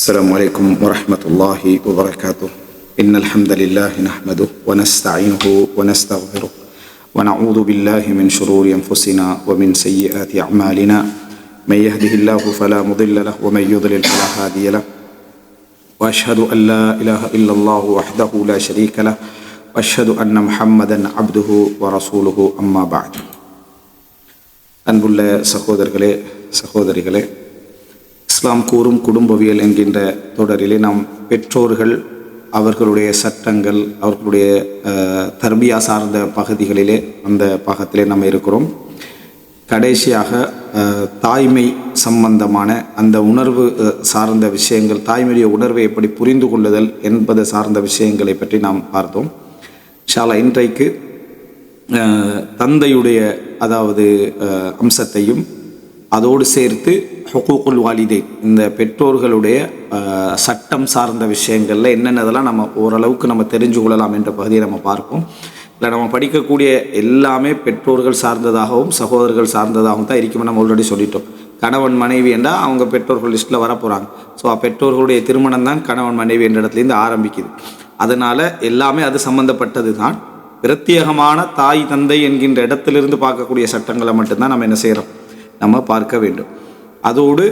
السلام عليكم ورحمة الله وبركاته. إن الحمد لله نحمده ونستعينه ونستغفره ونعوذ بالله من شرور أنفسنا ومن سيئات أعمالنا. من يهده الله فلا مضل له ومن يضلل فلا هادي له. وأشهد أن لا إله إلا الله وحده لا شريك له وأشهد أن محمدا عبده ورسوله أما بعد. அன்புள்ள சகோதரிகளே, இஸ்லாம் கூறும் குடும்பவியல் என்கின்ற தொடரிலே நாம் பெற்றோர்கள், அவர்களுடைய சட்டங்கள், அவர்களுடைய தர்பியா சார்ந்த பகுதிகளிலே அந்த பாகத்திலே நம்ம இருக்கிறோம். கடைசியாக தாய்மை சம்பந்தமான அந்த உணர்வு சார்ந்த விஷயங்கள், தாய்மையுடைய உணர்வை எப்படி புரிந்து கொள்ளுதல் என்பது சார்ந்த விஷயங்களை பற்றி நாம் பார்த்தோம். இன்ஷா அல்லாஹ் இன்றைக்கு தந்தையுடைய அம்சத்தையும் அதோடு சேர்த்து ஹுகூக்குல் வாலிதைன், இந்த பெற்றோர்களுடைய சட்டம் சார்ந்த விஷயங்களில் என்னென்னதெல்லாம் நம்ம ஓரளவுக்கு நம்ம தெரிஞ்சு கொள்ளலாம் என்ற பகுதியை நம்ம பார்ப்போம். இல்லை நம்ம படிக்கக்கூடிய எல்லாமே பெற்றோர்கள் சார்ந்ததாகவும் சகோதரர்கள் சார்ந்ததாகவும் தான் இருக்குமே. நம்ம ஆல்ரெடி சொல்லிட்டோம், கணவன் மனைவி என்றால் அவங்க பெற்றோர்கள் லிஸ்ட்டில் வரப்போகிறாங்க. ஸோ பெற்றோர்களுடைய திருமணம் தான் கணவன் மனைவி என்ற இடத்துலேருந்து ஆரம்பிக்குது. அதனால் எல்லாமே அது சம்மந்தப்பட்டது தான். பிரத்யேகமான தாய் தந்தை என்கின்ற இடத்திலிருந்து பார்க்கக்கூடிய சட்டங்களை மட்டும்தான் நம்ம என்ன செய்கிறோம், நம்ம பார்க்க வேண்டும். அதோடு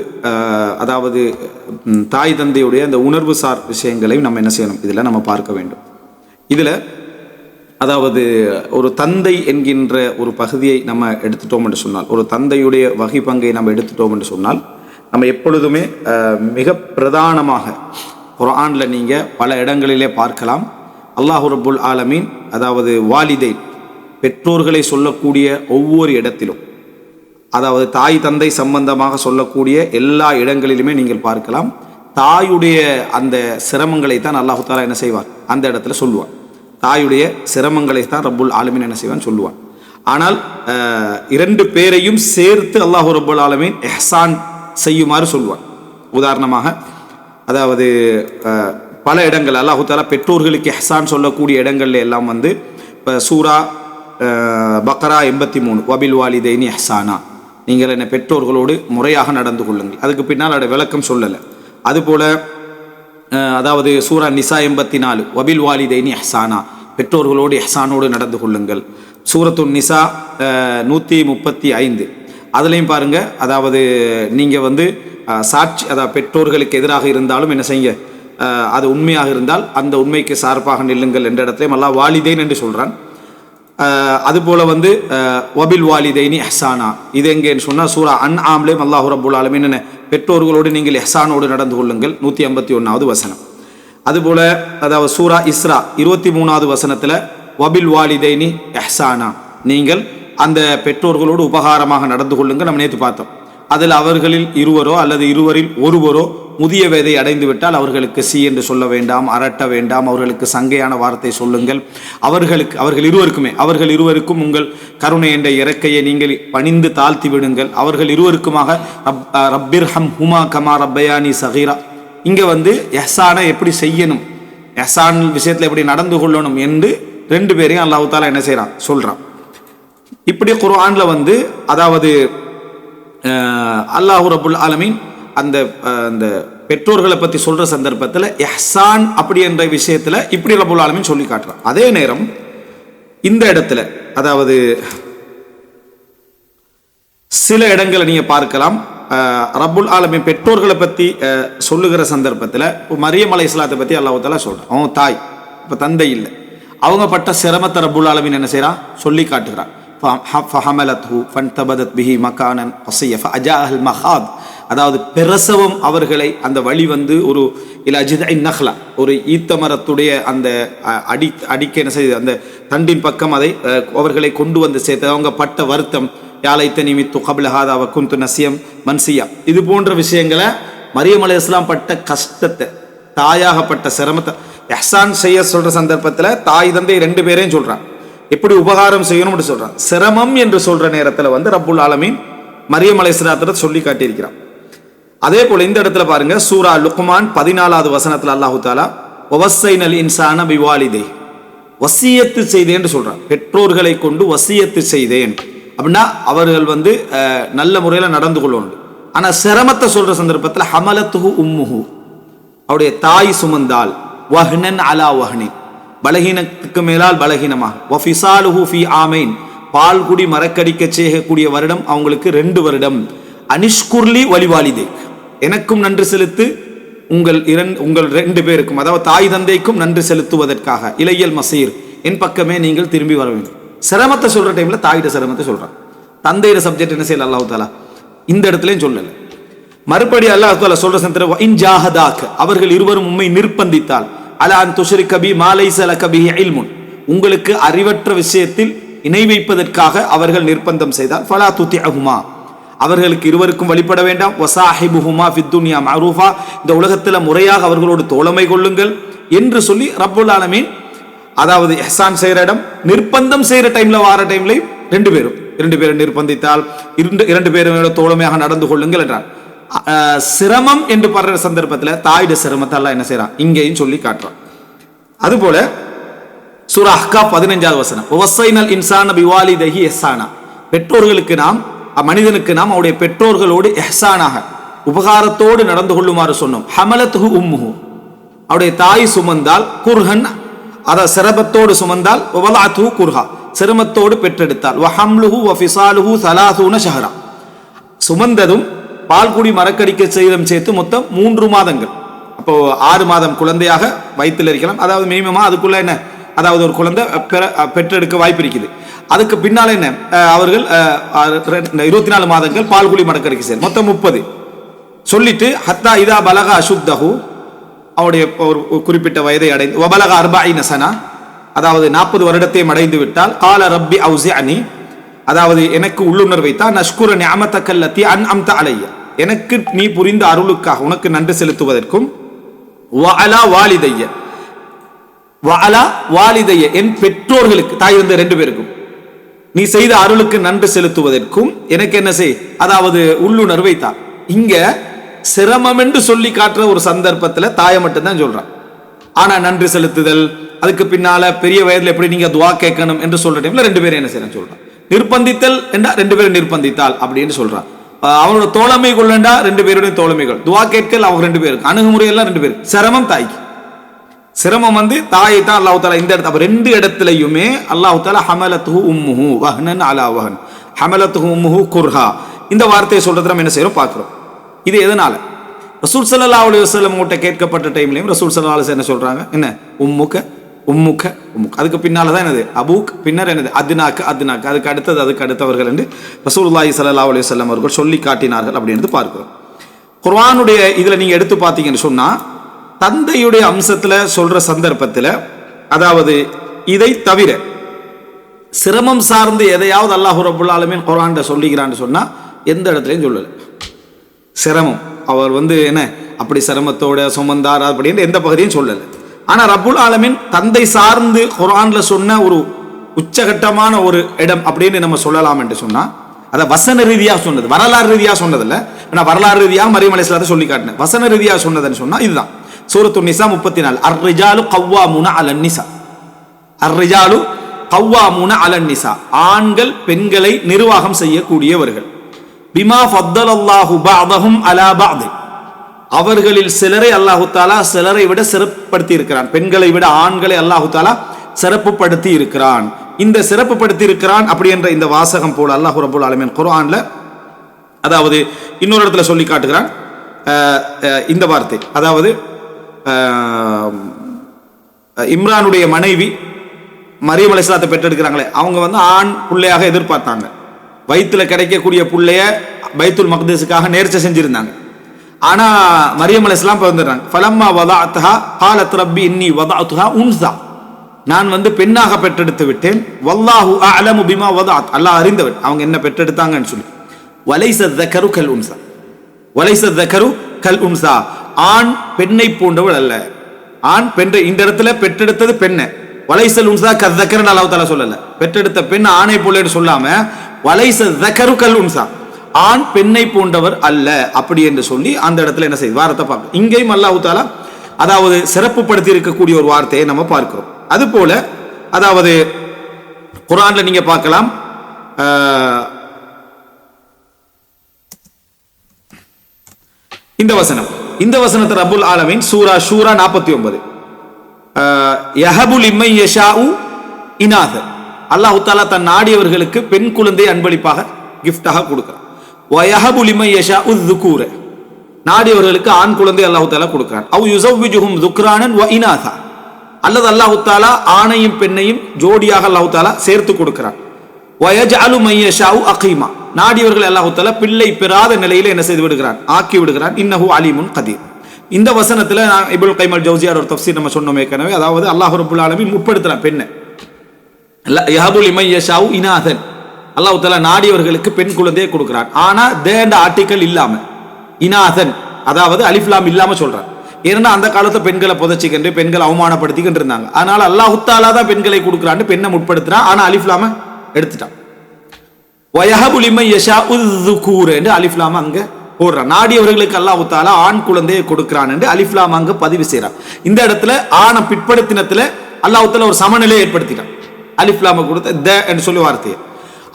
தாய் தந்தையுடைய அந்த உணர்வு சார் விஷயங்களையும் நம்ம என்ன செய்யணும், இதில் நம்ம பார்க்க வேண்டும். இதில் ஒரு தந்தை என்கின்ற ஒரு பகுதியை நம்ம எடுத்துட்டோம் என்று சொன்னால், ஒரு தந்தையுடைய வகை பங்கை நம்ம எடுத்துட்டோம் என்று சொன்னால், நம்ம எப்பொழுதுமே மிக பிரதானமாக குர்ஆனில் நீங்கள் பல இடங்களிலே பார்க்கலாம். அல்லாஹ் ரப்புல் ஆலமீன் வாலிதைன், பெற்றோர்களை சொல்லக்கூடிய ஒவ்வொரு இடத்திலும், தாய் தந்தை சம்பந்தமாக சொல்லக்கூடிய எல்லா இடங்களிலுமே நீங்கள் பார்க்கலாம், தாயுடைய அந்த சிரமங்களை தான் அல்லாஹு தாலா என்ன செய்வார், அந்த இடத்துல சொல்லுவான். தாயுடைய சிரமங்களை தான் ரப்புல் ஆலமீன் என்ன செய்வான், சொல்லுவான். ஆனால் இரண்டு பேரையும் சேர்த்து அல்லாஹ் ரப்புல் ஆலமீன் இஹ்சான் செய்யுமாறு சொல்லுவான். உதாரணமாக பல இடங்கள் அல்லாஹு தாலா பெற்றோர்களுக்கு இஹ்சான் சொல்லக்கூடிய இடங்கள்ல எல்லாம் இப்போ சூரா பக்ரா 83, வபில் வாலிதைனி இஹ்சானா, நீங்கள் என்ன பெற்றோர்களோடு முறையாக நடந்து கொள்ளுங்கள். அதுக்கு பின்னால் அதோட விளக்கம் சொல்லலை. அதுபோல் சூரா நிசா 84, வபில் வாலிதைனி இஹ்சானா, பெற்றோர்களோடு இஹ்சானோடு நடந்து கொள்ளுங்கள். சூரத்து நிசா 135, அதுலேயும் பாருங்கள், நீங்கள் சாட்சி, பெற்றோர்களுக்கு எதிராக இருந்தாலும் என்ன செய்யுங்க, அது உண்மையாக இருந்தால் அந்த உண்மைக்கு சார்பாக நில்லுங்கள் என்ற இடத்துலையும் அல்லாஹ் வாலிதைன் என்று சொல்கிறான். அதுபோல் வபில் வாலிதைனி இஹ்சானா, இது எங்கேன்னு சொன்னால் சூரா அன்ஆம்லேயும் அல்லாஹ் ரப்புல் ஆலமீன் என்ன, பெற்றோர்களோடு நீங்கள் இஹ்சானோடு நடந்து கொள்ளுங்கள், 151வது வசனம். அதுபோல் சூரா இஸ்ரா 23வது வசனத்தில் வபில் வாலிதைனி இஹ்சானா, நீங்கள் அந்த பெற்றோர்களோடு உபகாரமாக நடந்து கொள்ளுங்கள். நம்ம நேற்று பார்த்தோம். அதில் அவர்களில் இருவரோ அல்லது இருவரில் ஒருவரோ முதிய வயதை அடைந்து விட்டால் அவர்களுக்கு சி என்று சொல்ல வேண்டாம், அரட்ட வேண்டாம், அவர்களுக்கு சங்கையான வார்த்தை சொல்லுங்கள். அவர்கள் இருவருக்கும் உங்கள் கருணை என்ற இறக்கையை நீங்கள் பணிந்து தாழ்த்தி விடுங்கள். அவர்கள் இருவருக்குமாக ரப்பிர் ஹம் ஹுமா கமா ரப்பயானி சகீரா. இங்கே எஹ்சானை எப்படி செய்யணும், எஹ்சான் விஷயத்தில் எப்படி நடந்து கொள்ளணும் என்று ரெண்டு பேரையும் அல்லாஹ் தாலா என்ன செய்கிறான், சொல்கிறான். இப்படி குர்ஆனில் அல்லாஹ் ரப்புல் ஆலமீன் அந்த பெற்றோர்களை பற்றி சொல்கிற சந்தர்ப்பத்தில் இஹ்சான் அப்படி என்ற விஷயத்தில் இப்படி ரப்புல் ஆலமீன் சொல்லி காட்டுறான். அதே நேரம் இந்த இடத்துல சில இடங்களை நீங்கள் பார்க்கலாம், ரப்புல் ஆலமீன் பெற்றோர்களை பற்றி சொல்லுகிற சந்தர்ப்பத்தில் மரியம் அலைஹிஸ்ஸலாத்தை பற்றி அல்லாஹ் தஆலா சொல்கிறான். அவங்க தாய், இப்போ தந்தை இல்லை, அவங்க பட்ட சிரமத்தை ரப்புல் ஆலமீன் என்ன செய்கிறான், சொல்லி காட்டுகிறான். ஃபஹமலத்ஹு ஃபன்தபதத் பிஹி மகானன் கஸிய ஃபஅஜாஅல் மஹாத், பிரசவம் அவர்களை அந்த வழி ஒரு இலஜிதை நஹ்லா, ஒரு ஈத்தமரத்துடைய அந்த அடிக்க என்ன செய்து அந்த தண்டின் பக்கம் அவர்களை கொண்டு வந்து சேர்த்து அவங்க பட்ட வருத்தம், யாலைத்த நிமித்து கபில ஹாதா வகுந்து நசியம் மன்சியா, இது போன்ற விஷயங்களை மரியம் அலைஹிஸ்ஸலாம் பட்ட கஷ்டத்தை, தாயாகப்பட்ட சிரமத்தை இஹ்சான் செய்ய சொல்ற சந்தர்ப்பத்தில் தாய் தந்தை ரெண்டு பேரையும் சொல்றான், எப்படி உபகாரம் செய்யணும்னு சொல்றான். சிரமம் என்று சொல்ற நேரத்தில் ரப்புல் ஆலமீன் மரியம் அலைஹிஸ்ஸலாத்தை சொல்லி காட்டியிருக்கிறான். அதே போல இந்த இடத்துல பாருங்க, சூரா லுக்மான் 14வது வசனத்தில் அல்லாஹு தாலா வவஸ்ஸைனல் இன்சான பிவாலிதை, வசியத்து செய்தேன் என்று சொல்றான். பெற்றோர்களை கொண்டு வசியத்து செய்தேன் அப்படின்னா அவர்கள் நல்ல முறையில் நடந்து கொள்ளணும். ஆனால் சிரமத்தை சொல்ற சந்தர்ப்பத்தில் ஹமலத்துஹு உம்முஹு, அவருடைய தாய் சுமந்தால் வஹ்னன் அலா வஹ்னின், பலகீனத்துக்கு மேலால் பலகீனமாக, வஃபிசாலுஹு ஃபீ ஆமைன், பால்குடி மரக்கடிக்க செய்யக்கூடிய வருடம் அவங்களுக்கு 2 வருடம். அனிஷ்குர்லி வலிவாலிதே, எனக்கும் நன்றி செலுத்து, உங்கள் 2 பேருக்கும், அதாவது தாய் தந்தைக்கும் நன்றி செலுத்துவதற்காக, இலையல் மசீர், என் பக்கமே நீங்கள் திரும்பி வர வேண்டும். சிரமத்தை சொல்ற டைம்ல தாயிட சிரமத்தை சொல்றான். தந்தையிட சப்ஜெக்ட் என்ன செய்யல அல்லாஹ் தாலா இந்த இடத்துலயும் சொல்லல. மறுபடி அல்லாஹ் தாலா சொல்ற சந்தர்ப்பம், இன் ஜாஹதாக், அவர்கள் இருவரும் உம்மை நிர்பந்தித்தால், அலா அன் துஷ்ரிக பி மா லைஸ லக பிஹி இல்முன், உங்களுக்கு அறிவற்ற விஷயத்தில் இணை வைப்பதற்காக அவர்கள் நிர்பந்தம் செய்தால், ஃபலா துதிஅஹுமா, அவர்களுக்கு இருவருக்கும் வழிபட வேண்டாம். வசாஹிபுஹுமா ஃபித் துன்யா மஅரூஃபா, இந்த உலகத்தில் முறையாக அவர்களோடு தோழமை கொள்ளுங்கள் என்று சொல்லி ரப்புல் ஆலமீன், அதாவது இஹ்சான் செய்யற இடம், நிர்பந்தம் செய்யற டைம்ல வார டைம்லையும் 2 பேரும் நிர்பந்தித்தால் 2 பேரும் தோழமையாக நடந்து கொள்ளுங்கள் என்றார். சிரமம் என்று படுற சந்தர்ப்பத்தில் தாயிட சிரமத்தை எல்லாம் என்ன செய்யறான் இங்கேயும் சொல்லி காட்டுறான். அதுபோல சூரா அஹ்காஃப் 15வது வசனம், வஸைனல் இன்சான பிவாலிதைஹி இஹ்சானா, பெற்றோர்களுக்கு நாம், மனிதனுக்கு நாம் அவருடைய பெற்றோர்களோடு இஹ்சானாக உபகாரத்தோடு நடந்து கொள்ளுமாறு சொன்னோம். ஹமலத்துஹு உம்முஹு, அவருடைய தாய் சுமந்தால், குர்ஹன், அத சிரமத்தோடு சுமந்தால், வலஅத்துஹு குர்ஹா, சிரமத்தோடு பெற்றெடுத்தால், வஹம்லுஹு வஃபிசாலுஹு 30 ஷஹரா, சுமந்ததும் பால்குடி மரக்கடிக்க செய்ததும் சேர்த்து மொத்தம் 3 மாதங்கள். அப்போ 6 மாதம் குழந்தையாக வயிற்றில் இருக்கலாம். அதாவது மினிமமா அதுக்குள்ள என்ன, அதாவது ஒரு குழந்தை பெற்றெடுக்க வாய்ப்பு இருக்குது. அதுக்கு பின்னால என்ன, அவர்கள் 24 மாதங்கள் பால்குடி மரக்கடிக்க செய்யும், மொத்தம் 30 சொல்லிட்டு, ஹத்தா இதா பலக அசுத்தஹு, அவருடைய ஒரு குறிப்பிட்ட வயதை அடைந்து, வபலக 40 சனா, அதாவது 40 வருடத்தையும் அடைந்து விட்டால், கால ரப்பி அவுஸிஅனி, அதாவது எனக்கு உள்ளுணர்வை தான், நஷ்குர நிஅமத்தக்கல்லதி அன்அம்த அலைய, எனக்கு நீ புரிந்த அருளுக்காக உனக்கு நன்றி செலுத்துவதற்கும், வஅலா வாலிதைய, வஅலா வாலிதைய, என் பெற்றோர்களுக்கு, தாய் வந்து 2 பேருக்கும் நீ செய்த அருளுக்கு நன்றி செலுத்துவதற்கும் எனக்கு என்ன செய், அதாவது உள்ளுணர்வை தான். இங்க சிரமம் என்று சொல்லி காட்டுற ஒரு சந்தர்ப்பத்தில் தாயை மட்டும்தான் சொல்றான். ஆனா நன்றி செலுத்துதல், அதுக்கு பின்னால பெரிய வயதுல எப்படி நீங்க துவா கேட்கணும் என்று சொல்ற டைம்ல 2 பேரும் என்ன செய்யணும் சொல்றான். நிர்பந்தித்தல் என்றா 2 பேரும் நிர்பந்தித்தால் அப்படின்னு சொல்றான். அவனோட தோழமை கொள்ளண்டா 2 பேருடைய தோழமைகள், துவா கேட்கல் அவங்க 2 பேருக்கு, அணுகுமுறை எல்லாம் 2 பேருக்கு. சிரமம் தாய்க்கு, சிரமம் வந்து தாயை தான் அல்லாஹ் தாலா இந்த இடத்துல 2 இடத்துலையுமே அல்லாஹ் தாலா ஹமலத்துஹு உம்முஹு வஹ்னன் அலா வஹன், ஹமலத்துஹு உம்முஹு குர்ஹா, இந்த வார்த்தையை சொல்றது நம்ம என்ன செய்யறோம் பார்க்கிறோம். இது எதனால, ரசூல் ஸல்லல்லாஹு அலைஹி வஸல்லம் கிட்ட கேட்கப்பட்ட டைம்லயும் ரசூல் ஸல்லல்லாஹு அலைஹி வஸல்லம் என்ன சொல்றாங்க, என்ன உம்முக உம்முக உம்முக், அதுக்கு பின்னால தான் என்னது அபூக், பின்னர் என்னது அத்னாக்கு அத்னாக்கு, அதுக்கு அடுத்தது அதுக்கு அடுத்தவர்கள் என்று ரசூலுல்லாஹி ஸல்லல்லாஹு அலைஹி வஸல்லம் அவர்கள் சொல்லி காட்டினார்கள் அப்படின்னு பார்க்கிறோம். குர்ஆனுடைய இதுல நீங்க எடுத்து பார்த்தீங்கன்னு சொன்னா, தந்தையுடைய அம்சத்துல சொல்ற சந்தர்ப்பத்தில், அதாவது இதை தவிர சிரமம் சார்ந்து எதையாவது அல்லாஹ் ரப்பல் ஆலமீன் குர்ஆன்ல சொல்லிக்கிறான்னு சொன்னா எந்த இடத்துலையும் சொல்லல. சிரமம் அவர் வந்து என்ன அப்படி சிரமத்தோட சுமந்தார் அப்படின்னு எந்த பகுதியும் சொல்லல. ஆனா ரப்புல் ஆலமீன் தந்தை சார்ந்து குர்ஆன்ல சொன்ன ஒரு உச்சகட்டமான ஒரு இடம் அப்படின்னு நம்ம சொல்லலாம் என்று சொன்னா, அதை வசன ரீதியாக சொன்னது, வரலாறு ரீதியாக சொன்னதில்ல. நான் வரலாறு ரீதியாக மரியம் அலைஹிஸ்ஸலாத்தை சொல்லி காட்டினேன். வசன ரீதியாக சொன்னதுன்னு சொன்னா இதுதான். சூரத்துன் நிசா 34, அர்-ரிஜாலு கவ்வாமுன அலன் நிசா, அர்-ரிஜாலு கவ்வாமுன அலன் நிசா, ஆண்கள் பெண்களை நிர்வாகம் செய்யக்கூடியவர்கள். பிமா ஃபத்தலல்லாஹு பஅதஹும் அலா பஅத், அவர்களில் சிலரை அல்லாஹு தாலா சிலரை விட சிறப்புப்படுத்தி இருக்கிறான். பெண்களை விட ஆண்களை அல்லாஹு தாலா சிறப்புப்படுத்தி இருக்கிறான். இந்த சிறப்புப்படுத்தி இருக்கிறான் அப்படி என்ற இந்த வாசகம் போல அல்லாஹ் ரப்பல் ஆலமீன் குர்ஆன்ல, அதாவது இன்னொரு இடத்துல சொல்லி காட்டுகிறான் இந்த வார்த்தை. அதாவது இம்ரானுடைய மனைவி மரியம் அலைஹிஸ்ஸலாத்தை பெற்றெடுக்கிறாங்களே, அவங்க வந்து ஆண் பிள்ளையாக எதிர்பார்த்தாங்க. வயிற்றுல கிடைக்கக்கூடிய பிள்ளைய பைத்துல் மக்தஸுக்காக நேர்ச்சை செஞ்சிருந்தாங்க. ஆனா மரியம் அலைஹிஸ்ஸலாம் பிறந்துறாங்க. ஃபலம்மா வதஅத்ஹா காலத் ரப்பி இன்னி வதஅத்ஹா உன்ஸா, நான் வந்து பெண்ணாக பெற்றெடுத்து விட்டேன். வல்லாஹு அஅலமு பிமா வதஅத், அல்லாஹ் அறிந்தவன் அவங்க என்ன பெற்றெடுத்தாங்கன்னு சொல்லி. வலைஸ ذكரு கல் உன்ஸா, வலைஸ ذكரு கல் உன்ஸா, ஆண் பெண்ணை போன்றவள் அல்ல. ஆண் பெண்ணை இந்த இடத்துல பெற்றெடுத்தது பெண்ணை, வலைஸல் உன்ஸா கذكرன்னு அல்லாஹ் தஆலா சொல்லல. பெற்றெடுத்த பெண் ஆணை போலன்னு சொல்லாம வலைஸ ذكரு கல் உன்ஸா, ஆண் பெண்ணை போன்றவர் அல்ல அப்படி என்று சொல்லி அந்த இடத்துல என்ன செய்யுது வார்த்தை பார்க்க. இங்கேயும் அல்லாஹ் தஆலா அதாவது சிறப்புப்படுத்தி இருக்கக்கூடிய ஒரு வார்த்தையை நம்ம பார்க்கிறோம். அது போல அதாவது குர்ஆன்ல நீங்க பார்க்கலாம், இந்த வசனம் இந்த வசனத்தை ரப்புல் ஆலமீன் சூரா ஷூரா 49 யஹபு லிமன் யஷாஉ இனாத, அல்லாஹ் தஆலா தன் நாடியவர்களுக்கு பெண் குழந்தை அன்பளிப்பாக கிஃப்டாக கொடுக்கிறான். வயஹபு லிமன் யஷாஉ ذுகூர, நாடியவர்களுக்கு ஆண் குழந்தை அல்லாஹ் தஆலா கொடுக்கிறான். அவ் யுஸவ்விஜுஹும் ذுக்ரானன் வ இனாதா, அல்லது அல்லாஹ் தஆலா ஆணையும் பெண்ணையும் ஜோடியாக அல்லாஹ் தஆலா சேர்த்து கொடுக்கிறான். வயஜஅலு மன் யஷாஉ அகீமா, நாடியவர்கள் அல்லாஹ் தஆலா பிள்ளை பெறாத நிலையில என்ன செய்து விடுகிறான், ஆக்கி விடுகிறான். இன்னஹு அலீமுன் கதீர். இந்த வசனத்துல நான் இப்னுல் கைம் அல் ஜௌசியா ஒரு தஃப்சீர் நம்ம சொன்னோமே ஏற்கனவே, அதாவது அல்லாஹ் ரப்புல் ஆலமீன் முற்படுத்துறான் பெண்ணை. யஹபு லிமன் யஷாஉ இனாதன், அல்லாஹ் தஆலா நாடியவர்களுக்கு பெண் குழந்தையை கொடுக்கிறான். ஆனா தேண்ட ஆர்டிக்கல் இல்லாம இனாதன், அதாவது அலிஃப் லாம் இல்லாம சொல்றான். ஏன்னா அந்த காலத்துல பெண்களை புதைச்சிக்கிட்டு பெண்களை அவமானப்படுத்திக்கிட்டு இருந்தாங்க. அதனால அல்லாஹ் தஆலா தான் பெண்களை கொடுக்கிறான்னு பெண்ணை முற்படுத்துறான். ஆனா அலிஃப் லாம எடுத்துட்டான். வயஹபு லிமன் யஷாஉ ذுகூர என்று அலிஃப் லாம் அங்க போடுறான். நாடியவர்களுக்கு அல்லாஹ் தஆலா ஆண் குழந்தையை கொடுக்கிறான் என்று அலிஃப் லாம் அங்க பதிவு செய்றான். இந்த இடத்துல ஆணை பிற்படுத்தினத்துல அல்லாஹ் தஆலா ஒரு சமநிலையை ஏற்படுத்திட்டான். அலிஃப் லாம் கொடுத்த த என்று சொல்லி வார்த்தையை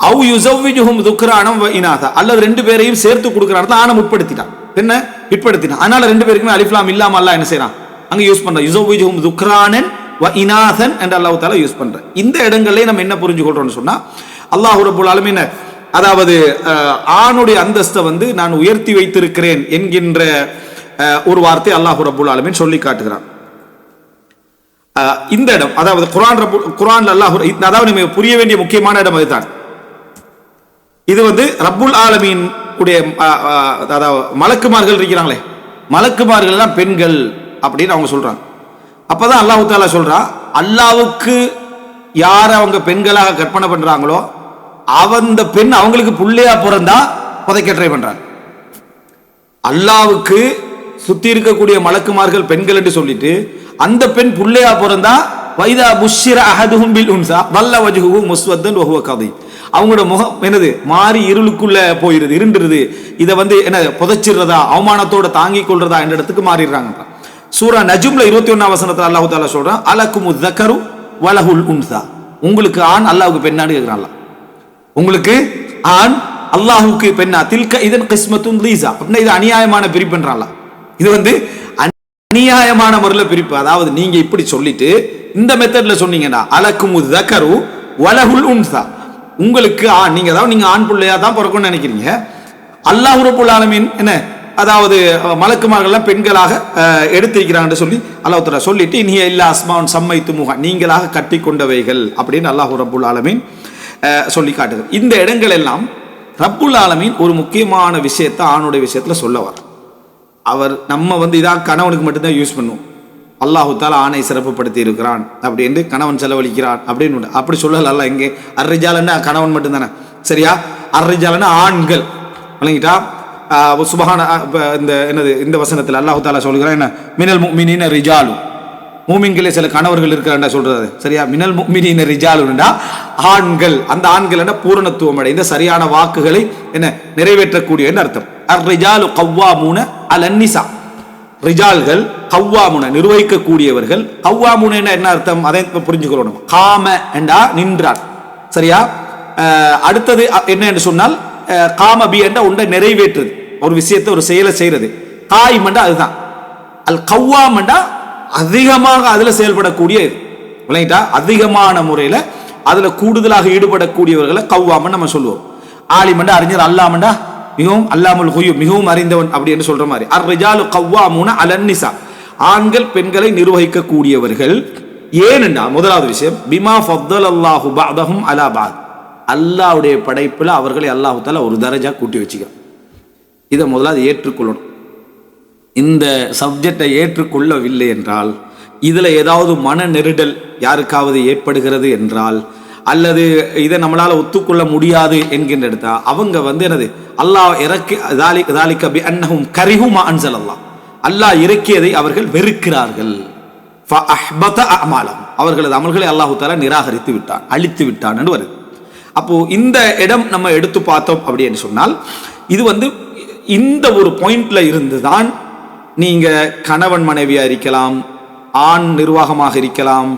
அவ் யுஸவ்விஜுஹும் ذுக்ரானம் வ இனாதா, அல்லது ரெண்டு பேரையும் சேர்த்து கொடுக்கிறான். ஆணை முற்படுத்திட்டான், பெண்ணை பிற்படுத்தினான். அதனால ரெண்டு பேருக்குமே அலிஃப் லாம் இல்லாம அல்லாஹ் என்ன செய்றான், அங்க யூஸ் பண்றான். யுஸவ்விஜுஹும் ذுக்ரானன் வ இனாதன் என்று அல்லாஹ் தஆலா யூஸ் பண்றான். இந்த இடங்கள்ல நம்ம என்ன புரிஞ்சு கொள்றோம்னு சொன்னா, அல்லாஹ் ரப்புல் ஆலமீன் அதாவது ஆணுடைய அந்தஸ்தை வந்து நான் உயர்த்தி வைத்திருக்கிறேன் என்கின்ற ஒரு வார்த்தை அல்லாஹ் ரப்புல் ஆலமீன் சொல்லி காட்டுகிறான். இந்த இடம் அதாவது குர்ஆன்ல அல்லாஹ், அதாவது நம்ம புரிய வேண்டிய முக்கியமான இடம் அதுதான். இது வந்து ரப்புல் ஆலமீன் உடைய அதாவது மலக்குமார்கள் இருக்கிறாங்களே, மலக்குமார்கள் எல்லாம் பெண்கள் அப்படின்னு அவங்க சொல்றாங்க. அப்பதான் அல்லாஹ் தஆலா சொல்றான், அல்லாஹ்வுக்கு யார் அவங்க பெண்களாக கற்பனை பண்றாங்களோ அந்த பெண் அவங்களுக்கு புள்ளையா பிறந்தா புதைக்க ட்ரை பண்றாங்க. அல்லாஹ்வுக்கு சுத்தி இருக்கக்கூடிய மலக்குமார்கள் பெண்கள் என்று சொல்லிட்டு அந்த பெண் புள்ளையா பிறந்தா வைதா புஷ்ஷிர அஹதுஹும் பில் உன்ஸா வல்ல வஜ்ஹுஹு முஸ்வத்தன் வ ஹுவ கதீம், அவங்களோட முகம் என்னது மாறி இருளுக்குள்ள போயிருது, இருண்டுருது. இதை வந்து என்ன புதைச்சிடுறதா, அவமானத்தோட தாங்கிக் கொள்றதா என்ற இடத்துக்கு மாறிடுறாங்க. சூரா நஜ்ம்ல 21ஆம் வசனத்துல அல்லாஹ் தஆலா சொல்றான், அலகுமு ذكரு வலஹுல் உன்ஸா, உங்களுக்கு ஆண் அல்லாஹ்வுக்கு பெண்ணான்னு கேக்குறான். உங்களுக்கு ஆண் அல்லாஹ்வுக்கு பெண்ணா, தில்க இதன் கிஸ்மத்துன் லீஸா, அப்படின்னா இது அநியாயமான பிரிப்புன்றான்ல. இது வந்து அநியாயமான முறையில் பிரிப்பு. அதாவது நீங்க இப்படி சொல்லிட்டு இந்த மெத்தட்ல சொன்னீங்கன்னா அலகுமு ذكரு வலஹுல் உன்ஸா, உங்களுக்கு ஆண், நீங்க அதாவது நீங்க ஆண் பிள்ளையா தான் பிறக்கணும்னு நினைக்கிறீங்க. அல்லாஹ் ரப்புல் ஆலமீன் என்ன அதாவது மலக்குமார்கள்லாம் பெண்களாக எடுத்திருக்கிறான்னு சொல்லி அல்லாஹ் தஆலா சொல்லிட்டு இன்ஹிய இல்லா அஸ்மாஉன் சம்மைத்துமுஹா, நீங்களாக கட்டி கொண்டவைகள் அப்படின்னு அல்லாஹ் ரப்புல் ஆலமீன் சொல்லி காட்டுது. இந்த இடங்கள் எல்லாம் ரப்புல் ஆலமீன் ஒரு முக்கியமான விஷயத்தை ஆணுடைய விஷயத்துல சொல்ல அவர் நம்ம வந்து இதான் கணவனுக்கு மட்டும்தான் யூஸ் பண்ணுவோம். அல்லாஹு தஆலா ஆணை சிறப்புப்படுத்தி இருக்கிறான் அப்படின்னு கணவன் செலவழிக்கிறான் அப்படின்னு அப்படி சொல்லல. எங்கே அர்ரிஜாலன்னா கணவன் மட்டும்தானே, சரியா? அர்ரிஜாலன்னா ஆண்கள் விளங்கிட்டா. சுபஹான இந்த என்னது இந்த வசனத்தில் அல்லாஹு தஆலா சொல்கிறான், என்ன மினல் முஃமினீன ரிஜாலு, மூமின்களே சில கணவர்கள் இருக்கிறாண்டா சொல்றது, சரியா? மினல் முஃமினீன ரிஜாலுண்டா ஆண்கள், அந்த ஆண்கள் என்ன பூரணத்துவம் அடைந்த சரியான வாக்குகளை என்ன நிறைவேற்றக்கூடிய அர்த்தம். அர் ரிஜாலு கவ்வாமூன அலன் நிஸா, ரிஜால்கள் கவ்வாமுன நிர்வகிக்கக்கூடியவர்கள். கவ்வாமுன என்ன அர்த்தம், அதை புரிஞ்சுக்கணும். காம என்றா நின்றான், சரியா? அடுத்தது என்ன என்று சொன்னால் காம பி என்ற ஒன்றை நிறைவேற்றுது, ஒரு விஷயத்தை ஒரு செயலை செய்யறது. காயிம் என்றா அதுதான். அல் கவ்வாம் என்றா அதிகமாக அதுல செயல்படக்கூடிய விளங்கிட்டா, அதிகமான முறையில அதுல கூடுதலாக ஈடுபடக்கூடியவர்களை கவ்வாமன்னு நம்ம சொல்லுவோம். ஆலிமண்டா அறிஞர், அல்லாமண்டா மிகவும் அல்லாமுல் குயூப் மிகவும் அறிந்தவன் அப்படி என்று சொல்ற மாதிரி. அர் ரிஜாலு கவ்வாமுன அலன் நிஸா, ஆண்கள் பெண்களை நிர்வகிக்கக்கூடியவர்கள். ஏனென்றா முதலாவது விஷயம், பிமா ஃபத்தலல்லாஹு பஅதஹும் அலா பஅத், அல்லாஹ்வுடைய படைப்புல அவர்களை அல்லாஹ் தஆலா ஒரு தரஜா கூட்டி வச்சுக்கிறான். இதை முதலாவது ஏற்றுக்கொள்ளணும். இந்த சப்ஜெக்டை ஏற்றுக்கொள்ளவில்லை என்றால், இதுல ஏதாவது மன நெருடல் யாருக்காவது ஏற்படுகிறது என்றால், அல்லது இதை நம்மளால ஒத்துக்கொள்ள முடியாது என்கின்ற இடத்தா அவங்க வந்து என்னது அல்லாஹ் இறக்கி ذلك بأنهم كرهوا ما أنزل الله, அல்லாஹ் இறக்கியதை அவர்கள் வெறுக்கிறார்கள். فأحبط أعمالهم, அவர்களது அமல்களை அல்லாஹ் தஆலா நிராகரித்து விட்டான், அழித்து விட்டான் என்று வருது. அப்போ இந்த இடம் நம்ம எடுத்து பார்த்தோம் அப்படின்னு சொன்னால், இது வந்து இந்த ஒரு பாயிண்ட்ல இருந்துதான் நீங்க கணவன் மனைவியா இருக்கலாம், ஆண் நிர்வாகமாக இருக்கலாம்,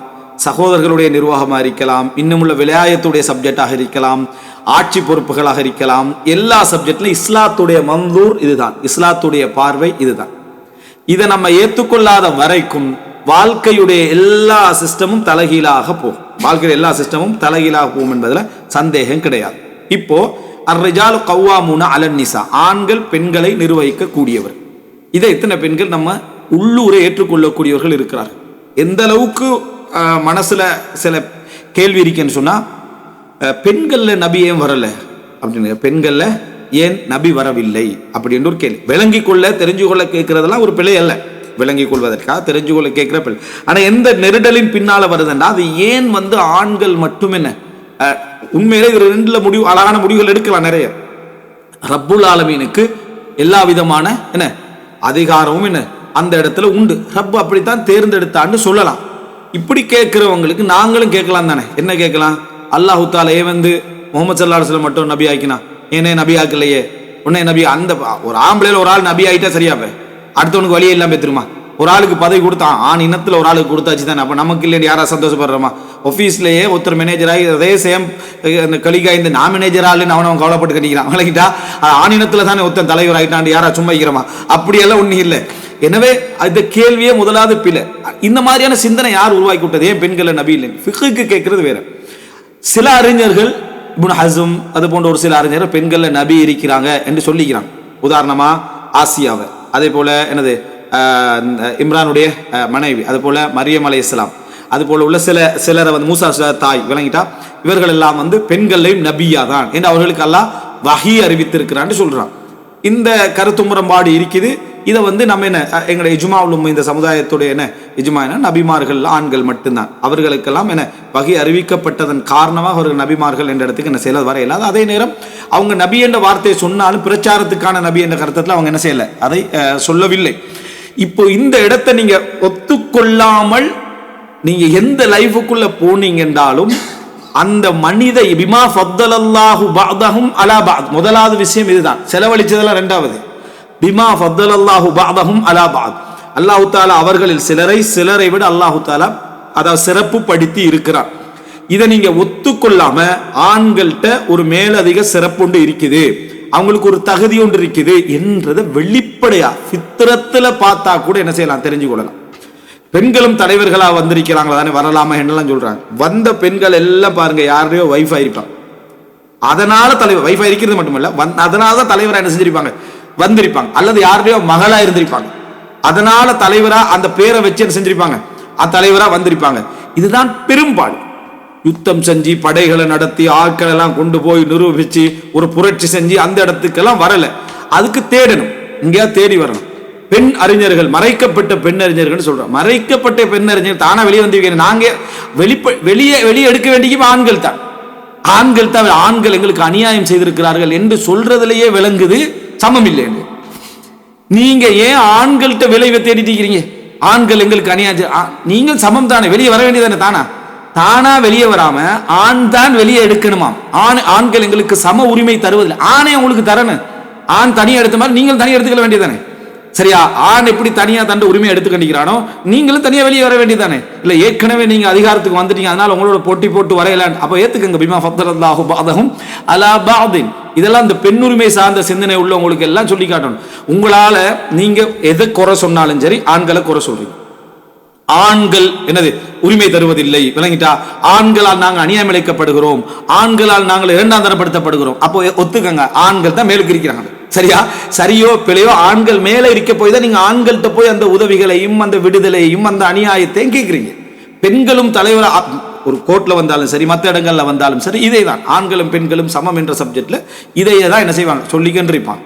சகோதரர்களுடைய நிர்வாகமாக இருக்கலாம், இன்னுமுள்ள விளையாயத்துடைய சப்ஜெக்டாக இருக்கலாம், ஆட்சி பொறுப்புகளாக இருக்கலாம். எல்லா சப்ஜெக்ட்லையும் இஸ்லாத்துடைய மந்தூர் இதுதான், இஸ்லாத்துடைய பார்வை இதுதான். இதை நம்ம ஏற்றுக்கொள்ளாத வரைக்கும் வாழ்க்கையுடைய எல்லா சிஸ்டமும் தலைகீழாக போகும். வாழ்க்கையுடைய எல்லா சிஸ்டமும் தலைகீழாக போகும் என்பதில் சந்தேகம் கிடையாது. இப்போ அர்ரிஜாலு கவ்வாமூன அலன் நிசா, ஆண்கள் பெண்களை நிர்வகிக்க கூடியவர். இதை எத்தனை பெண்கள் நம்ம உள்ளூரை ஏற்றுக்கொள்ளக்கூடியவர்கள் இருக்கிறார்கள்? எந்த அளவுக்கு மனசுல சில கேள்வி இருக்குன்னு சொன்னா, பெண்கள்ல நபி ஏன் வரல அப்படின்னு, பெண்கள்ல ஏன் நபி வரவில்லை அப்படின்னு ஒரு கேள்வி. விளங்கி கொள்ள தெரிஞ்சு கொள்ள கேட்கறதெல்லாம் ஒரு பிழை அல்ல, விளங்கி கொள்வதற்காக தெரிஞ்சு கொள்ள கேட்கிற பிள்ளை. ஆனா எந்த நெருடலின் பின்னால வருதுன்னா, அது ஏன் ஆண்கள் மட்டும் என்ன, உண்மையிலே இது ரெண்டுல முடிவு, அழகான முடிவுகள் எடுக்கலாம் நிறைய. ரப்புல் ஆலமீனுக்கு எல்லா விதமான என்ன அதிகாரமும் என்ன அந்த இடத்துல உண்டு. ரப்பு அப்படித்தான் தேர்ந்தெடுத்தான்னு சொல்லலாம். இப்படி கேட்கிறவங்களுக்கு நாங்களும் கேட்கலாம் தானே. என்ன கேட்கலாம்? அல்லாஹு தாலா முகமது ஸல்லல்லாஹு அலைஹி வஸல்லம் மட்டும் நபி ஆக்கினா, ஏனே நபி ஆக்கலையே, உன்னை நபி, அந்த ஒரு ஆம்பளையில ஒரு ஆள் நபி ஆகிட்டா சரியாப்ப அடுத்தவனுக்கு வழியே இல்லாம பெற்றுருமா? ஒரு ஆளுக்கு பதவி கொடுத்தான், ஆண் இனத்துல ஒரு ஆளுக்கு கொடுத்தாச்சு தானே. அப்ப நமக்கு இல்லைன்னு யாரா சந்தோஷப்படுறோமா? ஆஃபீஸ்லேயே ஒருத்தர் மேனேஜராகி அதே சேம் அந்த கலிகா இந்த நான் மேனேஜராகலன்னு அவன் கவலைப்பட்டு கட்டிக்கிறான். அவங்ககிட்ட ஆண் இனத்துல தானே ஒருத்தன் தலைவர் ஆகிட்டான், யாரா சும்மா இருக்கிறமா? அப்படியெல்லாம் ஒன்றும் இல்லை. எனவே இந்த கேள்வியே முதலாவது பிழை. இந்த மாதிரியான சிந்தனை யார் உருவாக்கி விட்டது? ஏன் பெண்களை நபி இல்லை? ஃபிக்ஹுக்கு கேட்கறது வேற. சில அறிஞர்கள், இப்னு ஹஸம் அது போன்ற ஒரு சில அறிஞர்கள் பெண்கள்ல நபி இருக்கிறாங்க என்று சொல்லிக்கிறாங்க. உதாரணமா ஆசியாவை, அதே போல என்னது இம்ரானுடைய மனைவி, அது போல மரியம் அலைஹிஸ்ஸலாம், அது போல உள்ள சிலரை மூசா தாய், விளங்கிட்டா இவர்கள் எல்லாம் பெண்களையும் நபியா தான் என்று அவர்களுக்கு அல்லாஹ் வஹி அறிவித்திருக்கிறான்னு சொல்றான். இந்த கருத்து முரண்பாடு இருக்குது. இதை நம்ம என்ன எங்களுடைய இஜ்மாவுலும் இந்த சமுதாயத்துடைய என்ன இஜ்மா என்ன, நபிமார்கள் ஆண்கள் மட்டும்தான், அவர்களுக்கெல்லாம் என்ன வகை அறிவிக்கப்பட்டதன் காரணமாக அவர்கள் நபிமார்கள் என்ற இடத்துக்கு என்ன செய்யல வர இல்லாது. அதே நேரம் அவங்க நபி என்ற வார்த்தையை சொன்னாலும் பிரச்சாரத்துக்கான நபி என்ற கருத்தத்தில் அவங்க என்ன செய்யல, அதை சொல்லவில்லை. இப்போ இந்த இடத்தை நீங்க ஒத்துக்கொள்ளாமல் நீங்க எந்த லைஃபுக்குள்ள போனீங்க என்றாலும் அந்த மனித பிமா ஃபத்தலல்லாஹு பஅதஹும் அலா பஅத், முதலாவது விஷயம் இதுதான். செலவழிச்சதெல்லாம் ரெண்டாவது. பிமா ஃபத்தலல்லாஹு பஅதஹும் அலா பஅத், அல்லாஹ் தஆலா அவர்களில் சிலரை விட அல்லாஹ் தஆலா அதாவது சிறப்பு படுத்தி இருக்கிறார். இதை நீங்க ஒத்துக்கொள்ளாம ஆண்கள்கிட்ட ஒரு மேலதிக சிறப்பு ஒன்று இருக்குது, அவங்களுக்கு ஒரு தகுதி ஒன்று இருக்குது என்றதை வெளிப்படையா ஃபித்ரத்துல பார்த்தா கூட என்ன செய்யலாம், தெரிஞ்சு கொள்ளலாம். பெண்களும் தலைவர்களா வந்திருக்கிறாங்களா தானே, வரலாமா என்னெல்லாம் சொல்றாங்க. வந்த பெண்கள் எல்லாம் பாருங்க யாரையோ வைஃப் ஆயிருப்பாங்க, அதனால தலைவர் வைஃப் இருக்கிறது மட்டுமல்ல, அதனால தான் தலைவரா என்ன செஞ்சிருப்பாங்க, வந்திருப்பாங்க. அல்லது யாருடையோ மகளா இருந்திருப்பாங்க, அதனால தலைவரா அந்த பேரை வச்சு என்ன செஞ்சிருப்பாங்க, தலைவரா வந்திருப்பாங்க. இதுதான் பெரும்பாடு. யுத்தம் செஞ்சு படைகளை நடத்தி ஆட்கள் எல்லாம் கொண்டு போய் நிரூபிச்சு ஒரு புரட்சி செஞ்சு அந்த இடத்துக்கெல்லாம் வரல. அதுக்கு தேடணும், இங்கேயா தேடி வரணும். பெண் அறிஞர்கள், மறைக்கப்பட்ட பெண் அறிஞர்கள் சொல்றோம். மறைக்கப்பட்ட பெண் அறிஞர் தானா வெளியே வந்து, நாங்க வெளியே எடுக்க வேண்டிய ஆண்கள் தான், ஆண்கள் எங்களுக்கு அநியாயம் செய்திருக்கிறார்கள் என்று சொல்றதுலயே விளங்குது சமம் இல்லை. நீங்க ஏன் ஆண்கள்கிட்ட விளைவை தேடிட்டு இருக்கிறீங்க? ஆண்கள் எங்களுக்கு அநியாயம், நீங்கள் சமம் தானே, வெளியே வர வேண்டியதானே. தானா வெளியே வராம ஆண் தான் வெளியே எடுக்கணுமா? ஆண்கள் எங்களுக்கு சம உரிமை தருவதில்லை. ஆணை உங்களுக்கு தரணும். ஆண் தனியா எடுத்த மாதிரி நீங்கள் தனியா எடுத்துக்க வேண்டியதானே. சரியா? ஆண் எப்படி தனியா தண்ட உரிமை எடுத்து கண்டிக்கிறானோ நீங்களும் தனியா வெளியே வர வேண்டியதானே. இல்ல ஏற்கனவே நீங்க அதிகாரத்துக்கு வந்துட்டீங்க, அதனால உங்களோட போட்டி போட்டு வரையலான். அப்ப ஏத்துக்கங்க. பிமா ஃபத்தலல்லாஹு பஅதஹும் அலா பஅதின், இதெல்லாம் இந்த பெண்ணுரிமை சார்ந்த சிந்தனை உள்ள உங்களுக்கு எல்லாம் சொல்லி காட்டணும். உங்களால நீங்க எதை குறை சொன்னாலும் சரி, ஆண்களை குறை சொல்றீங்க. ஆண்கள் என்னது உரிமை தருவதில்லை, விளங்கிட்டா? ஆண்களால் நாங்கள் அநியாயம் இழைக்கப்படுகிறோம், ஆண்களால் நாங்கள் இரண்டாம் தரப்படுத்தப்படுகிறோம். அப்போ ஒத்துக்கங்க, ஆண்கள் தான் மேலுக்கு இருக்கிறாங்க. சரியா? சரியோ பிழையோ, ஆண்கள் மேல இருக்க போய் தான் நீங்க ஆண்கள்கிட்ட போய் அந்த உதவிகளையும் அந்த விடுதலையும் அந்த அநியாயத்தையும் கேட்கிறீங்க. பெண்களும் தலைவர் ஒரு கோர்ட்ல வந்தாலும் சரி, மற்ற இடங்கள்ல வந்தாலும் சரி, இதே தான். ஆண்களும் பெண்களும் சமம் என்ற சப்ஜெக்ட்ல இதையே தான் என்ன செய்வாங்க, சொல்லிக்கிட்டு இருப்பாங்க.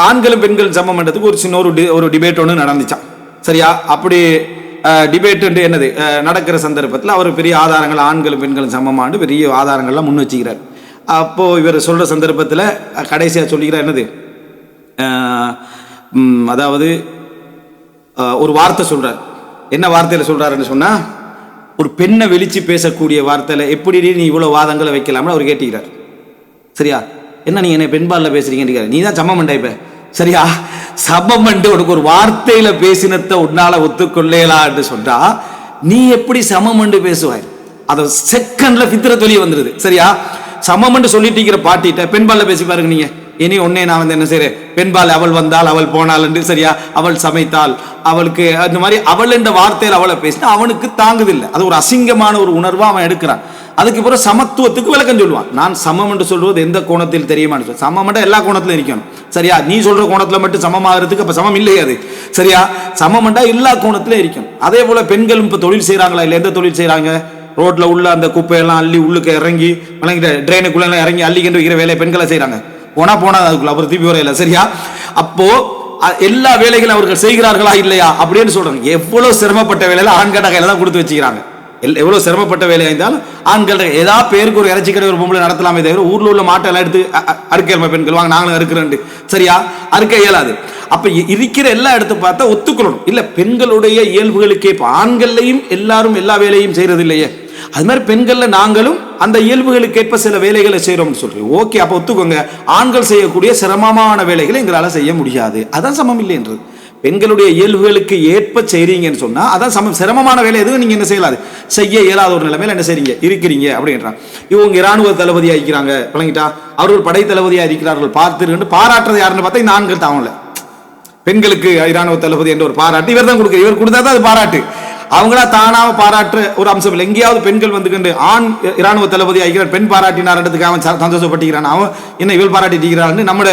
ஆண்களும் பெண்களும் சமம் என்றதுக்கு ஒரு சின்ன ஒரு டிபேட் ஒன்று நடந்துச்சான். சரியா? அப்படி டிபேட் என்னது நடக்கிற சந்தர்ப்பத்தில் அவர் பெரிய ஆதாரங்கள், ஆண்களும் பெண்களும் சமமானு பெரிய ஆதாரங்கள்லாம் முன் வச்சுக்கிறார். அப்போ இவர் சொல்ற சந்தர்ப்பத்தில் கடைசியா சொல்லிக்கிறார் என்னது, அதாவது ஒரு வார்த்தை சொல்றார். என்ன வார்த்தையில சொல்றாருன்னு சொன்னா, ஒரு பெண்ணை வெளிச்சு பேசக்கூடிய வார்த்தையில எப்படி நீ இவ்வளவு வாதங்களை வைக்கலாம்னு அவர் கேட்டுக்கிறார். சரியா? என்ன நீ என்ன பெண்பாலில் பேசுறீங்க, நீ தான் சமம் இப்ப. சரியா? சமம் உனக்கு ஒரு வார்த்தையில பேசினத்தை உன்னால ஒத்துக்கொள்ளலான்னு சொன்னா நீ எப்படி சமம் பேசுவாய்? அதை செகண்ட்ல ஃபித்ரத் வெளியே வந்துருது. சரியா? சமம் சொல்லிட்டு இருக்கிற பாட்டிட்ட பெண்பாலில் பேசி பாருங்க, நீங்க இனி ஒன்னே நான் வந்து என்ன செய்யறேன், பெண்பால் அவள் வந்தால் அவள் போனாள் என்று, சரியா, அவள் சமைத்தாள், அவளுக்கு அந்த மாதிரி அவள் என்ற வார்த்தையில் அவளை பேசினா அவனுக்கு தாங்குதில்லை. அது ஒரு அசிங்கமான ஒரு உணர்வா அவன் எடுக்கிறான். அதுக்கு பிறகு சமத்துவத்துக்கு விளக்கம் சொல்லுவான். நான் சமம் என்று சொல்வது எந்த கோணத்தில் தெரியுமான்னு சொல்லி, சமம் மட்டும் எல்லா கோணத்திலும் இருக்கணும், சரியா. நீ சொல்ற கோணத்துல மட்டும் சமமாகிறதுக்கு அப்ப சமம் இல்லையே, அது சரியா. சமம் எல்லா கோணத்திலும் இருக்கணும். அதே போல பெண்களும் இப்ப தொழில் செய்யறாங்களா இல்ல, எந்த தொழில் செய்யறாங்க, ரோட்ல உள்ள அந்த குப்பையெல்லாம் அள்ளி உள்ளுக்கு இறங்கி ட்ரெயினுக்குள்ள இறங்கி அள்ளிக்கிட்டு வைக்கிற வேலையை பெண்களை செய்யறாங்க. போனா அதுக்குள்ள அப்புறம் திருப்பி வரையில, சரியா. அப்போ எல்லா வேலைகளும் அவர்கள் செய்கிறார்களா இல்லையா அப்படின்னு சொல்றாங்க. எவ்வளவு சிரமப்பட்ட வேலையில ஆண்கட்ட கையில தான் கொடுத்து வச்சுக்கிறாங்க. எவ்வளவு சிரமப்பட்ட வேலையா இருந்தாலும் ஆண்கள் ஏதாவது பேருக்கு ஒரு இறைச்சி கடை ஒரு பொம்பளை நடத்தலாமே தவிர ஊர்ல உள்ள மாட்டை எல்லாம் எடுத்து அறுக்க பெண்கள் வாங்க நாங்களும் அறுக்கிறேன், சரியா, அறுக்க இயலாது. அப்ப இருக்கிற எல்லா இடத்த பார்த்தா ஒத்துக்கொள்ளணும். இல்ல பெண்களுடைய இயல்புகளுக்கே ஆண்கள்லையும் எல்லாரும் எல்லா வேலையும் செய்யறது இல்லையே, அது மாதிரி பெண்கள்ல நாங்களும் அந்த இயல்புகளுக்கு ஏற்ப சில வேலைகளை செய்யறோம்னு சொல்றேன். ஓகே, அப்ப ஒத்துக்கோங்க, ஆண்கள் செய்யக்கூடிய சிரமமான வேலைகளை எங்களால செய்ய முடியாது, அதான் சமம் இல்லை என்றது. பெண்களுடைய இயல்புகளுக்கு ஏற்ப செய்றீங்கன்னு சொன்னா அதான் சமம். சிரமமான வேலை எதுவும் நீங்க என்ன செய்யலாது, செய்ய இயலாத ஒரு நிலைமையில என்ன செய்றீங்க இருக்கிறீங்க அப்படின்றான். இவங்க இராணுவ தளபதியா இருக்கிறாங்க, விளங்கிட்டா, அவர்கள் படை தளபதியா இருக்கிறார்கள், பார்த்து பாராட்டுறது யாருன்னு பார்த்தா இந்த ஆண்கள் தாவல. பெண்களுக்கு இராணுவ தளபதி என்ற ஒரு பாராட்டு இவர் தான் கொடுக்குற, இவர் கொடுத்தா தான் அது பாராட்டு. அவங்களா தானாக பாராட்டுற ஒரு அம்சம் இல்லை. எங்கேயாவது பெண்கள் வந்துக்கிட்டு ஆண் இராணுவ தளபதி ஆகிறார், பெண் பாராட்டினார், அவன் சந்தோஷப்பட்டுக்கிறான், அவன் என்ன இவள் பாராட்டிக்கிறான்னு நம்மளோட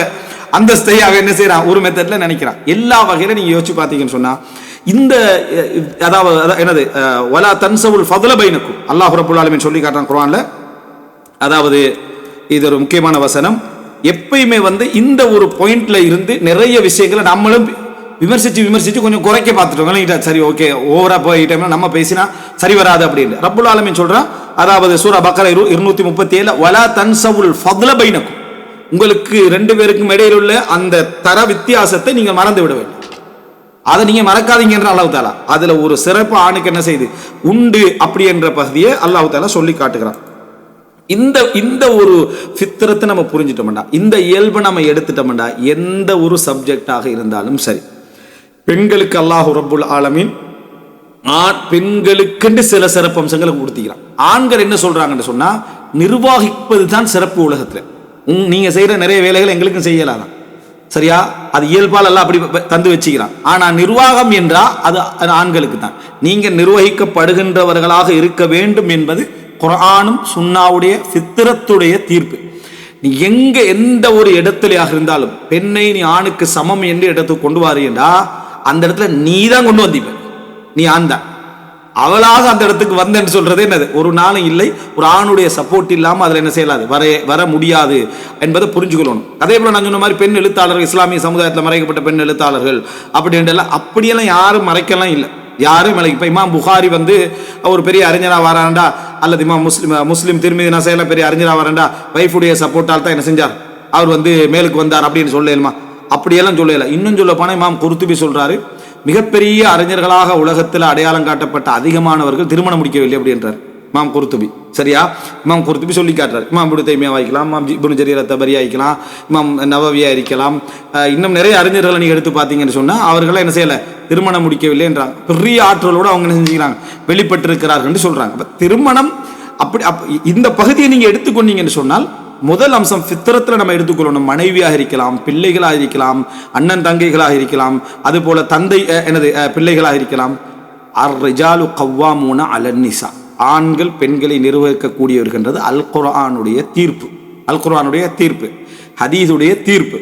அந்தஸ்தை அவன் என்ன செய்யறான், ஒரு மெத்தட்ல நினைக்கிறான். எல்லா வகையில நீங்க யோசிச்சு பார்த்தீங்கன்னு சொன்னா இந்த அதாவது என்னது வலா தன்சவுல் ஃபதுல பைனக்கும் அல்லாஹ் ரப்பல் ஆலமீன் சொல்லி காட்டுறான் குர்ஆன்ல. அதாவது இது ஒரு முக்கியமான வசனம். எப்பயுமே வந்து இந்த ஒரு பாயிண்ட்ல இருந்து நிறைய விஷயங்களை நம்மளும் விமர்சிச்சு கொஞ்சம் குறைக்க பார்த்துட்டோம். சரி, ஓகே, ஓவரா போயிட்டோம்னா நம்ம பேசினா சரி வராது அப்படின்னு ரப்பல் ஆலமீன் சொல்றான். அதாவது சூரா பக்கரா 237 வலா தன்சவுல் ஃபதுல பைனக்கும், உங்களுக்கு ரெண்டு பேருக்கும் இடையில் உள்ள அந்த தர வித்தியாசத்தை நீங்க மறந்து விட வேண்டும், அதை நீங்க மறக்காதீங்க என்று அல்லாஹ் தஆலா அதுல ஒரு சிறப்பு ஆணுக்கு என்ன செய்து உண்டு அப்படி என்ற பகுதியை அல்லாஹ் தஆலா சொல்லி காட்டுகிறான். இந்த ஒரு ஃபித்ரத்தை நம்ம புரிஞ்சிட்டோம்டா, இந்த இயல்பை நம்ம எடுத்துட்டோம்டா, எந்த ஒரு சப்ஜெக்டாக இருந்தாலும் சரி, பெண்களுக்கு அல்லாஹ் ரப்புல் ஆலமீன் பெண்களுக்கு சில சிறப்பு அம்சங்களை கொடுத்துக்கிறான். ஆண்கள் என்ன சொல்றாங்கன்னு சொன்னா நிர்வாகிப்பது தான் சிறப்பு உலகத்துல. நீங்க செய்யற நிறைய வேலைகள் எங்களுக்கும் செய்யலாம், சரியா, அது இயல்பால் எல்லாம் அப்படி தந்து வச்சுக்கிறான். ஆனா நிர்வாகம் என்றா அது ஆண்களுக்கு தான். நீங்க நிர்வகிக்கப்படுகின்றவர்களாக இருக்க வேண்டும் என்பது குர்ஆனும் சுன்னாவுடைய ஃபித்ரத்துடைய தீர்ப்பு. நீ எங்க எந்த ஒரு இடத்துலயாக இருந்தாலும் பெண்ணை நீ ஆணுக்கு சமம் என்று இடத்துக்கு கொண்டு வாரியண்டா அந்த இடத்துல நீ தான் கொண்டு வந்திப்ப, நீ ஆண் தான். அவளாக அந்த இடத்துக்கு வந்தேன்னு சொல்றது என்னது, ஒரு நாளும் இல்லை. ஒரு ஆணுடைய சப்போர்ட் இல்லாம அதுல என்ன செய்யலாது, வர முடியாது என்பதை புரிஞ்சுக்கணும். அதே போல நான் சொன்ன மாதிரி பெண் எழுத்தாளர்கள், இஸ்லாமிய சமுதாயத்தில் மறைக்கப்பட்ட பெண் எழுத்தாளர்கள் அப்படியெல்லாம் யாரும் மறைக்கலாம் இல்லை, யாரும் மறைக்க. இப்ப இமாம் புகாரி வந்து ஒரு பெரிய அறிஞரா வராண்டா, அல்லது இமாம் முஸ்லிம் திருமதி நசையெல்லாம் பெரிய அறிஞரா வராண்டா, வைஃபுடைய சப்போர்ட்டால் தான் என்ன செஞ்சார், அவர் வந்து மேலுக்கு வந்தார் அப்படின்னு சொல்லலுமா, அப்படியெல்லாம் சொல்லல. இன்னும் சொல்ல போனா இமாம் குர்துபி சொல்றாரு, மிகப்பெரிய அறிஞர்களாக உலகத்தில் அடையாளம் காட்டப்பட்ட அதிகமானவர்கள் திருமணம் முடிக்கவில்லை அப்படின்றார் இமாம் குர்துபி, சரியா. இமாம் குர்துபி சொல்லி காட்டுறார். இமாம் இப்னு தைமியா ஆகிக்கலாம், இமாம் இப்னு ஜரீர் அத்-தபரி ஆகிக்கலாம், இமாம் நவவியா இருக்கலாம், இன்னும் நிறைய அறிஞர்களை நீங்க எடுத்து பார்த்தீங்கன்னு சொன்னா அவர்களாம் என்ன செய்யல, திருமணம் முடிக்கவில்லை என்றாங்க. பெரிய ஆற்றலோடு அவங்க என்ன செஞ்சுக்கிறாங்க, வெளிப்பட்டிருக்கிறார்கள் என்று சொல்றாங்க. திருமணம் அப்படி இந்த பகுதியை நீங்க எடுத்துக்கொண்டீங்கன்னு சொன்னால் முதல் அம்சம் ஃபித்ரத்தில் நம்ம எடுத்துக்கொள்ளணும். மனைவியாக இருக்கலாம், பிள்ளைகளாக இருக்கலாம், அண்ணன் தங்கைகளாக இருக்கலாம், அது போல தந்தை பிள்ளைகளாக இருக்கலாம். அர்-ரிஜாலு கவ்வாமூன அலன் நிசா, ஆண்கள் பெண்களை நிர்வகிக்கக்கூடியவர்கின்றது அல் குர்ஆனுடைய தீர்ப்பு, அல் குர்ஆனுடைய தீர்ப்பு, ஹதீஸுடைய தீர்ப்பு.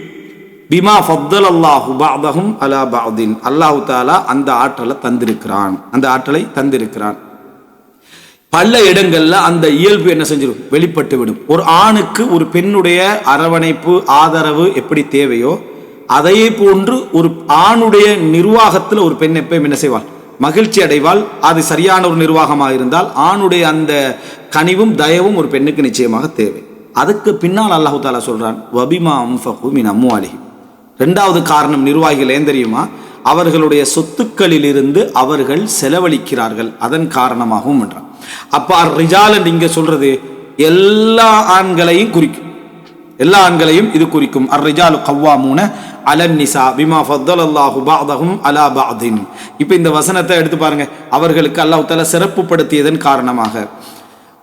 பிமா ஃபத்தலல்லாஹு பஅதஹும் அலா பஅதின், அல்லாஹ் தஆலா அந்த ஆற்றலை தந்திருக்கிறான். பல இடங்கள்ல அந்த இயல்பு என்ன செஞ்சிடும், வெளிப்பட்டு விடும். ஒரு ஆணுக்கு ஒரு பெண்ணுடைய அரவணைப்பு ஆதரவு எப்படி தேவையோ அதே போன்று ஒரு ஆணுடைய நிர்வாகத்தில் ஒரு பெண் எப்பயும் என்ன செய்வாள், மகிழ்ச்சி அடைவாள். அது சரியான ஒரு நிர்வாகமாக இருந்தால் ஆணுடைய அந்த கனிவும் தயவும் ஒரு பெண்ணுக்கு நிச்சயமாக தேவை. அதுக்கு பின்னால் அல்லாஹ் தஆலா சொல்றான், வபிமா அன்ஃபகு மின் அம்வாலிஹிம். இரண்டாவது காரணம் நிர்வாகிகள் ஏன் தெரியுமா, அவர்களுடைய சொத்துக்களில் இருந்து அவர்கள் செலவழிக்கிறார்கள், அதன் காரணமாகவும் என்றான். அப்ப ரிஜால் இங்க சொல்றது எல்லா ஆண்களையும் குறிக்கும், எல்லா ஆண்களையும் இது குறிக்கும். அர்-ரிஜாலு கவ்வாமூன அலன் நிசா பிமா ஃபத்தலல்லாஹு பஅதஹும் அலா பஅதின். இப்ப இந்த வசனத்தை எடுத்து பாருங்க, அவர்களுக்கு அல்லாஹ் தஆலா சிறப்புப்படுத்தியதன் காரணமாக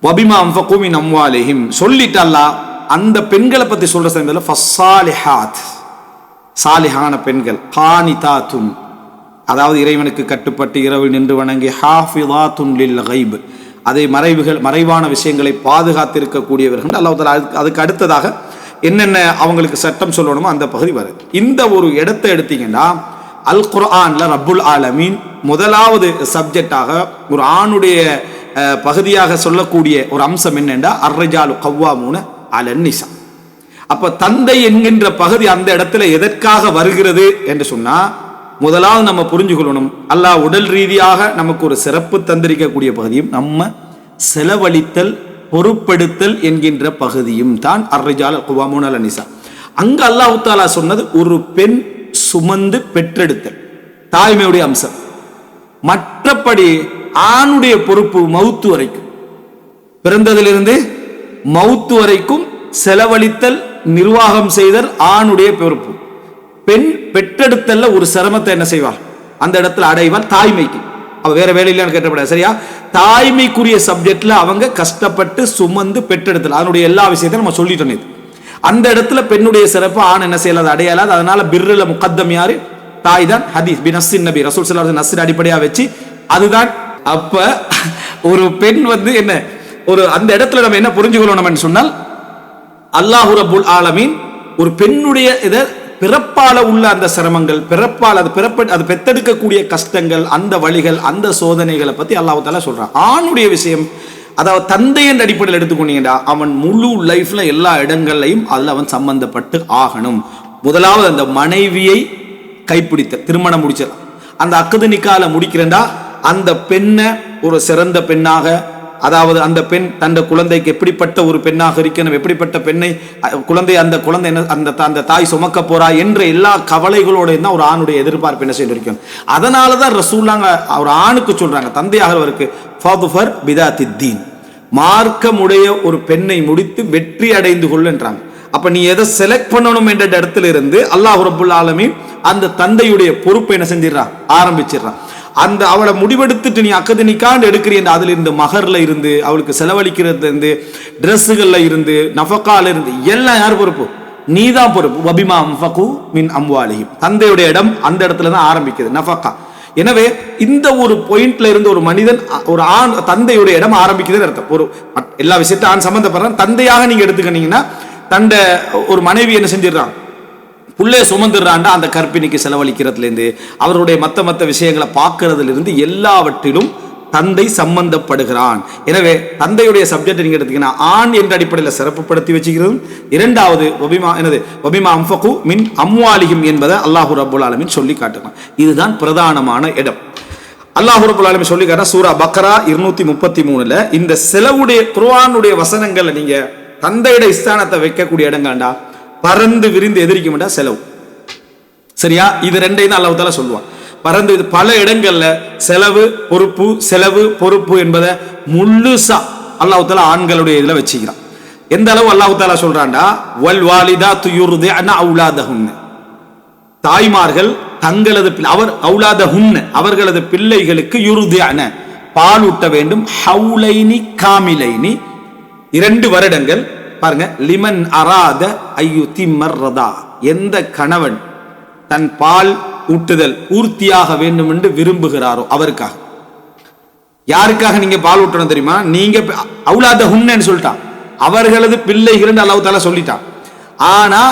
வபிமா அன்ஃபகு மின் அம்வாலிஹிம் சொல்லிட்டு அல்லாஹ் அந்த பெண்களை பத்தி சொல்ற சமயத்தில் ஃபஸ்ஸாலிஹாத், சாலிஹான பெண்கள், கானிதாத்துன் அதாவது இறைவனுக்கு கட்டுப்பட்டு இரவு நின்று வணங்கி, ஹாஃபிதாத்துன் லில் கைப் அதை மறைவான விஷயங்களை பாதுகாத்திருக்கக்கூடியவர்கள். அல்லாஹ் தஆலா அதுக்கு அடுத்ததாக என்னென்ன அவங்களுக்கு சட்டம் சொல்லணுமோ அந்த பகுதி வருது. இந்த ஒரு இடத்தை எடுத்தீங்கன்னா அல் குர்ஆன்ல ரப்புல் ஆலமீன் முதலாவது சப்ஜெக்டாக ஒரு ஆணுடைய பகுதியாக சொல்லக்கூடிய ஒரு அம்சம் என்னென்றா அர்ரிஜாலு கவ்வாமூன அலன் நிஸா. அப்ப தந்தை என்கின்ற பகுதி அந்த இடத்துல எதற்காக வருகிறது என்று சொன்னா, முதலாவது நம்ம புரிஞ்சுக்கொள்ளணும், அல்லாஹ் உடல் ரீதியாக நமக்கு ஒரு சிறப்பு தந்திரிக்கக்கூடிய பகுதியும் நம்ம செலவழித்தல் பொறுப்பெடுத்தல் என்கின்ற பகுதியும் தான் அர்ரிஜால் கவ்வாமூன அலன் நிஸா. அங்க அல்லாஹ் தஆலா சொன்னது ஒரு பெண் சுமந்து பெற்றெடுத்தல், தாய்மையுடைய அம்சம். மற்றபடி ஆணுடைய பொறுப்பு மவுத்து வரைக்கும், பிறந்ததிலிருந்து மவுத்து வரைக்கும் செலவழித்தல் நிர்வாகம் செய்தல் ஆணுடைய பொறுப்பு. பெண் பெற்றெடுத்தல்ல ஒரு சிரமத்தை என்ன செய்வாள், அந்த இடத்துல அடைவாள் தாய்மைக்கு. அவ வேற வேலையிலான்னு கேட்டப்படாது, சரியா? தாய்மைக்குரிய சப்ஜெக்ட்ல அவங்க கஷ்டப்பட்டு சுமந்து பெற்றெடுத்தல், அதனுடைய எல்லா விஷயத்தையும் நம்ம சொல்லிட்டோம். இது அந்த இடத்துல பெண்ணுடைய சிறப்பு ஆண் என்ன செய்யலாது, அடையலாது. அதனால பிர்ருல முகத்தம் யாரு, தாய் தான். ஹதீஸ் பி நஸ்ஸின் நபி ரசூல் ஸல்லல்லாஹு அலைஹி வஸல்லம் அடிப்படையா வச்சு அதுதான். அப்ப ஒரு பெண் என்ன ஒரு அந்த இடத்துல நம்ம என்ன புரிஞ்சுக்கொள்ளணும் சொன்னால், அல்லாஹ் ரப்புல் ஆலமீன் ஒரு பெண்ணுடைய இத பிறப்பால உள்ள அந்த சிரமங்கள், பிறப்பால் அது பெத்தெடுக்கக்கூடிய கஷ்டங்கள், அந்த வழிகள், அந்த சோதனைகளை பத்தி அல்லாஹ் தஆலா சொல்றான். ஆணுடைய விஷயம், அதாவது தந்தை என்ற அடிப்படையில் எடுத்துக்கொண்டீங்கன்னா அவன் முழு லைஃப்ல எல்லா இடங்கள்லையும் அதுல அவன் சம்பந்தப்பட்டு ஆகணும். முதலாவது அந்த மனைவியை கைப்பிடித்த திருமணம் முடிச்சிடலாம். அந்த அக்குது நிக்கால முடிக்கிறேன்டா அந்த பெண்ணை ஒரு சிறந்த பெண்ணாக, அதாவது அந்த பெண் தந்த குழந்தைக்கு எப்படிப்பட்ட ஒரு பெண்ணாக இருக்கணும், எப்படிப்பட்ட பெண்ணை அந்த குழந்தை அந்த தாய் சுமக்க போறா என்ற எல்லா கவலைகளோட தான் ஒரு ஆணுடைய எதிர்பார்ப்பு என்ன செய்து இருக்கும். அதனாலதான் ரசூலுல்லாஹ் ஒரு ஆணுக்கு சொல்றாங்க, தந்தையாகிறவருக்கு ஃபதுஃபர் பிதாத்தித்தீன், மார்க்கமுடைய ஒரு பெண்ணை முடித்து வெற்றி அடைந்து கொள்ளுன்றாங்க. அப்ப நீ எதை செலக்ட் பண்ணணும் என்ற இடத்துல இருந்து அல்லாஹ் ரப்புல் ஆலமீன் அந்த தந்தையுடைய பொறுப்பை என்ன செஞ்சிடறான், ஆரம்பிச்சிடறான். அந்த அவளை முடிவெடுத்துட்டு நீ அக்கது நிக்காண்டு எடுக்கிறீங்க, அதுல இருந்து மகர்ல இருந்து அவளுக்கு செலவழிக்கிறதுல இருந்து ட்ரெஸ்ஸுகள்ல இருந்து நஃபகால இருந்து எல்லாம் யார் பொறுப்பு, நீதான் பொறுப்பு. வபிமா அன்ஃபகு மின் அம்வாலிஹிம், தந்தையுடைய இடம் அந்த இடத்துல தான் ஆரம்பிக்குது, நஃபகா. எனவே இந்த ஒரு பாயிண்ட்ல இருந்து ஒரு மனிதன் ஒரு ஆண் தந்தையுடைய இடம் ஆரம்பிக்குதுன்னு அர்த்தம். ஒரு எல்லா விஷயத்தையும் ஆண் சம்பந்தப்படுறான். தந்தையாக நீங்க எடுத்துக்கிட்டீங்கன்னா தண்ட ஒரு மனைவி என்ன செஞ்சிடறான், புள்ளைய சுமந்துடுறான்டா அந்த கற்பிணிக்கு செலவழிக்கிறதுல இருந்து அவருடைய மத்த விஷயங்களை பார்க்கறதுல இருந்து எல்லாவற்றிலும் தந்தை சம்பந்தப்படுகிறான். எனவே தந்தையுடைய சப்ஜெக்ட் நீங்க எடுத்தீங்கன்னா ஆண் என்ற அடிப்படையில் சிறப்புப்படுத்தி வச்சுக்கிறதும், இரண்டாவது வபிமா அன்ஃபகு மின் அம்வாலிஹிம் என்பதை அல்லாஹ் ரப்புல் ஆலமீன் சொல்லி காட்டுறான். இதுதான் பிரதானமான இடம். அல்லாஹ் ரப்புல் ஆலமீன் சொல்லி காட்டுற சூரா பக்ரா 233ல இந்த செலவுடைய குர்ஆனுடைய வசனங்களை நீங்க தந்தையுடைய ஸ்தானத்தை வைக்கக்கூடிய இடங்கள்டா பறந்து விரிந்து எதிரிக்கும்டா செலவு, சரியா? இது ரெண்டையும் தான் அல்லாஹ் தஆலா சொல்லுவான். பறந்து பல இடங்கள்ல செலவு பொறுப்பு என்பதை முழுசா அல்லாஹ் தஆலா ஆண்களுடைய இதுல வச்சுக்கிறான். எந்த அளவு அல்லாஹ் தஆலா சொல்றான்டா, வல் வாலிதாத்து யுர்திஅன அவுலாதஹுன்ன, தாய்மார்கள் தங்களது அவர்களது பிள்ளைகளுக்கு யுர்திஅன பாலூட்ட வேண்டும், ஹவுலைனி காமிலைனி 2 வருடங்கள். பாருங்க, லிமன் அராத ஐயுதிம்மர் ரதா, எந்த கணவன் தன் பால் ஊட்டுதல் பூர்த்தியாக வேண்டும் என்று விரும்புகிறாரோ அவருக்காக. யாருக்காக நீங்க பால் ஊட்டணும் தெரியுமா? நீங்க அவுலாதஹுன்னு சொல்லிட்டான், அவர்களது பிள்ளைகள் என்று அல்லாஹ் தஆலா சொல்லிட்டான். ஆனா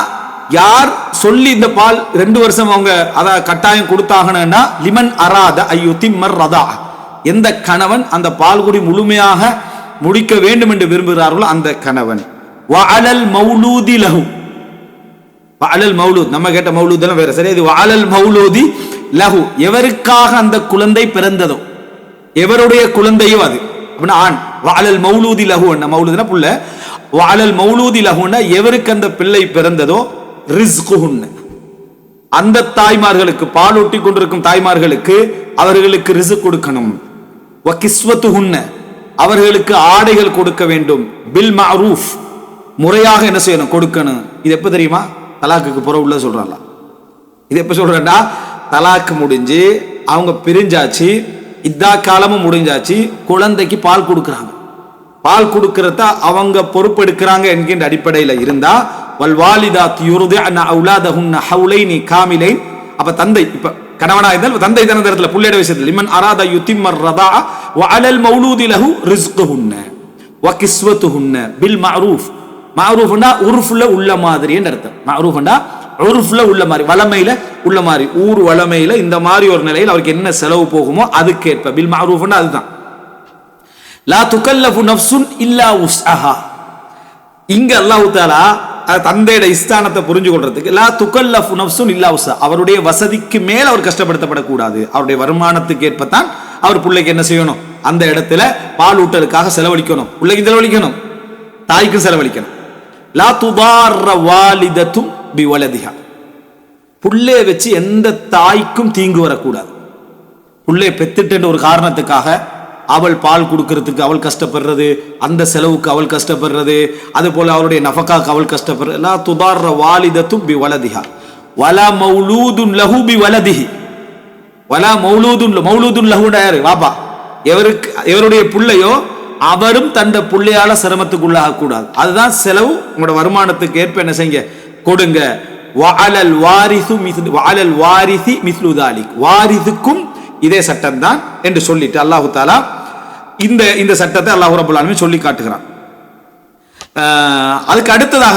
யார் சொல்லி இந்த பால் 2 வருஷம் அவங்க அத கட்டாயம் கொடுத்தாகணும்னா லிமன் அராத ஐயுதிம்மர் ரதா, எந்த கணவன் அந்த பால் குடி முழுமையாக முடிக்க வேண்டும் என்று விரும்புகிறார்களோ அந்த கணவன். வஅலல் மௌலூதி லஹு, வஅலல் மௌலூத், நம்ம கேட்ட மௌலூத் எல்லாம் வேற, சரி? இது வஅலல் மௌலூதி லஹு, எவருக்காக அந்த குழந்தை பிறந்ததோ, எவருடைய குழந்தையோ அது அப்படின்னா ஆண். வஅலல் மௌலூதி லஹு, மௌலூதுனா புள்ள, வஅலல் மௌலூதி லஹுன்னா எவருக்கு அந்த பிள்ளை பிறந்ததோ ரிஸ்குஹுன்ன, அந்த தாய்மார்களுக்கு பாலூட்டி கொண்டிருக்கும் தாய்மார்களுக்கு அவர்களுக்கு ரிஸ்க் கொடுக்கணும். வகிஸ்வத்துஹுன்ன, அவர்களுக்கு ஆடைகள் கொடுக்க வேண்டும். பில் மஅரூஃப், முறையாக என்ன செய்யணும், கொடுக்கணும். இது எப்ப தெரியுமா? தலாக்குக்கு புற உள்ள சொல்றாங்க. இது எப்ப சொல்றா, தலாக்கு முடிஞ்சு அவங்க பிரிஞ்சாச்சு, இதா காலமும் முடிஞ்சாச்சு, குழந்தைக்கு பால் கொடுக்குறாங்க. பால் கொடுக்கறத அவங்க பொறுப்பெடுக்கிறாங்க என்கின்ற அடிப்படையில் இருந்தா வல்வாலிதாத் யுர்திஅன அவுலாதஹுன்ன ஹவுலைனி காமிலைன். அப்ப தந்தை, இப்ப கணவனா இருந்தால் தந்தை தன இடத்துல புள்ளையோட விஷயத்தில் லிமன் அராத யுத்திம்மர் ரதா வ அலல் மௌலூதி லஹு ரிஸ்குஹுன்ன வ கிஸ்வத்துஹுன்ன பில் மஅரூஃப். மஅரூஃப்னா உர்ஃப்ல உள்ள மாதிரி என்ற அர்த்தம். மஅரூஃப்னா உர்ஃப்ல உள்ள மாதிரி, வளமையில உள்ள மாதிரி, ஊர் வளமையில இந்த மாதிரி ஒரு நிலையில் அவருக்கு என்ன செலவு போகுமோ அதுக்கேற்ப. பில் மஅரூஃப்னா அதுதான். லா துகல்லஃபு நஃப்சுன் இல்லா உஸ்அஹா. இங்க அல்லாஹ் தஆலா தந்தையோட ஸ்தானத்தை புரிஞ்சு கொள்றதுக்கு லா துகல்லஃபு நஃப்சுன் இல்லா உஸ்அஹா, அவருடைய வசதிக்கு மேல் அவர் கஷ்டப்படுத்தப்படக்கூடாது. அவருடைய வருமானத்துக்கு ஏற்பத்தான் அவர் பிள்ளைக்கு என்ன செய்யணும், அந்த இடத்துல பால் ஊட்டலுக்காக செலவழிக்கணும், பிள்ளைக்கு செலவழிக்கணும், தாய்க்கு செலவழிக்கணும். லா துதார்ர வாலிதத்தும் பிவலதிஹா, புள்ளைய வச்சு எந்த தாய்க்கும் தீங்கு வரக்கூடாது. புள்ளைய பெத்துட்டு ஒரு காரணத்துக்காக அவள் பால் கொடுக்கறதுக்கு அவள் கஷ்டப்படுறது, அந்த செலவுக்கு அவள் கஷ்டப்படுறது, அது போல அவளுடைய நஃபகாக்கு அவள் கஷ்டப்படுறது. லா துதார்ர வாலிதத்தும் பிவலதிஹா வலா மௌலூதுன் லஹு பிவலதிஹி. வலா மௌலூதுன் லஹுனா யாரு? வாப்பா. எவருடைய புள்ளையோ அவரும் தந்த புள்ளையால சிரமத்துக்குள்ளாக கூடாது. அதுதான் செலவு. உங்களோட வருமானத்துக்கு ஏற்ப என்ன செய்யுங்க, கொடுங்க. வஅலல் வாரிசி மிஸ்லு தாலிக், வாரிசுக்கும் இதே சட்டம் தான் என்று சொல்லிட்டு அல்லாஹு தஆலா இந்த சட்டத்தை அல்லாஹ் ரப்பல் ஆலமீன் சொல்லி காட்டுகிறான். அதுக்கு அடுத்ததாக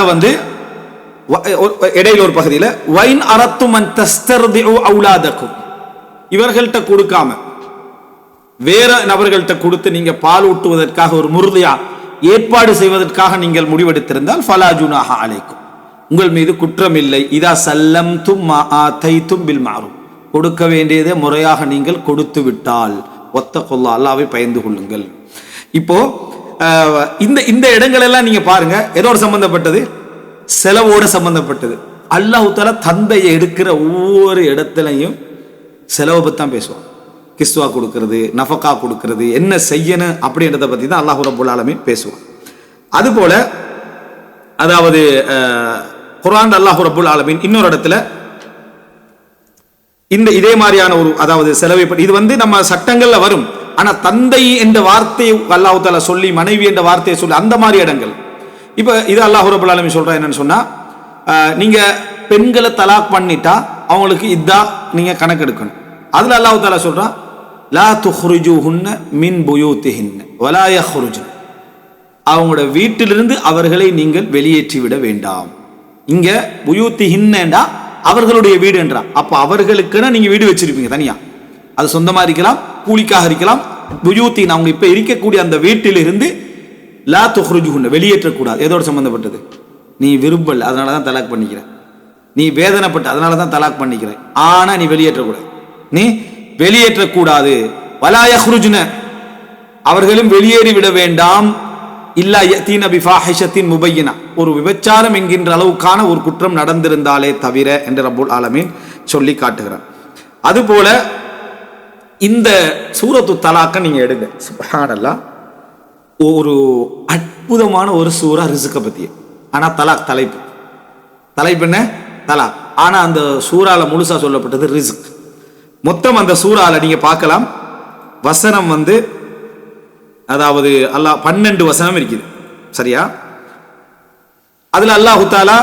இடையில ஒரு பகுதியில் வைன் அரத்தும் அன் தஸ்தர்திஉ அவுலாதக்கும், இவர்கள்ட்ட கொடுக்காம வேற நபர்கள்ட்ட கொடுத்து நீங்க பால் ஊட்டுவதற்காக ஒரு முர்தியா ஏற்பாடு செய்வதற்காக நீங்கள் முடிவெடுத்திருந்தால் ஃபலா ஜுனாஹ அலைக்கும், உங்கள் மீது குற்றம் இல்லை. இதா சல்லம்தும் மா ஆதைதும் பில் மஅரூஃப், கொடுக்க வேண்டியதை முறையாக நீங்கள் கொடுத்து விட்டால் வத்தகுல்லாஹ், அல்லாஹ்வை பயந்து கொள்ளுங்கள். இப்போ இந்த இடங்கள் எல்லாம் நீங்க பாருங்க, எதோட சம்பந்தப்பட்டது? செலவோட சம்பந்தப்பட்டது. அல்லாஹ் தஆலா தந்தையை எடுக்கிற ஒவ்வொரு இடத்துலையும் செலவை பத்தி தான் பேசுவான். கிஸ்வா கொடுக்கிறது, நஃபகா கொடுக்கிறது, என்ன செய்யணும் அப்படின்றத பத்தி தான் அல்லாஹ் ரப்பல் ஆலமீன் பேசுவான். அதுபோல அதாவது குர்ஆன் அல்லாஹ் ரப்பல் ஆலமீன் இன்னொரு இடத்துல இதே மாதிரியான ஒரு அதாவது செலவை பற்றி, இது நம்ம சட்டங்கள்ல வரும். ஆனா தந்தை என்ற வார்த்தையை அல்லாஹ் தஆலா சொல்லி, மனைவி என்ற வார்த்தையை சொல்லி, அந்த மாதிரி இடங்கள். இப்ப இது அல்லாஹ் ரப்பல் ஆலமீன் சொல்றா என்னன்னு சொன்னா, நீங்க பெண்களை தலாக் பண்ணிட்டா அவங்களுக்கு இதா நீங்க கணக்கெடுக்கணும். அதுல அல்லாஹ் தஆலா சொல்றான், லா துஹ்ரிஜூஹுன்ன மின் புயூத்திஹின்ன வலா யஹ்ருஜ்ன, அவங்களோட வீட்டிலிருந்து அவர்களை நீங்கள் வெளியேற்றி விட வேண்டாம். இங்க புயூத்திஹின்னடா அவர்களுடைய வீடு என்றா, அப்ப அவர்களுக்குன்னு நீங்க வீடு வச்சிருப்பீங்க தனியா, அது சொந்தமா இருக்கலாம், கூலிக்காக இருக்கலாம். புயூத்தின், அவங்க இப்ப இருக்கக்கூடிய அந்த வீட்டிலிருந்து லா துஹ்ரிஜூஹுன்ன வெளியேற்றக்கூடாது. எதோட சம்பந்தப்பட்டது? நீ விரும்பல அதனாலதான் தலாக் பண்ணிக்கிற, நீ வேதனைப்பட்ட அதனாலதான் தலாக் பண்ணிக்கிற, ஆனா நீ வெளியேற்றக்கூடாது, நீ வெளியேற்றக்கூடாது. வலா யஹ்ருஜ்ன, அவர்களும் வெளியேறி விட வேண்டாம். இல்லா யதீன பிஃபாஹிஷத்தின் முபையினா, ஒரு விபச்சாரம் என்கின்ற அளவுக்கான ஒரு குற்றம் நடந்திருந்தாலே தவிர என்று ரப்புல் ஆலமீன் சொல்லி காட்டுகிறார். அதுபோல இந்த சூரத்து தலாக்க நீங்க எடுங்க, சுப்ஹானல்லாஹ், ஒரு அற்புதமான ஒரு சூரா ரிஸ்க பத்தி. ஆனா தலாக் தலைப்பு என்ன? தலாக். ஆனா அந்த சூறால முழுசா சொல்லப்பட்டது ரிஸ்க். மொத்தம் அந்த சூறால நீங்க பார்க்கலாம், வசனம் அதாவது அல்லாஹ் 12 வசனம் இருக்குது, சரியா? அதுல அல்லாஹு தஆலா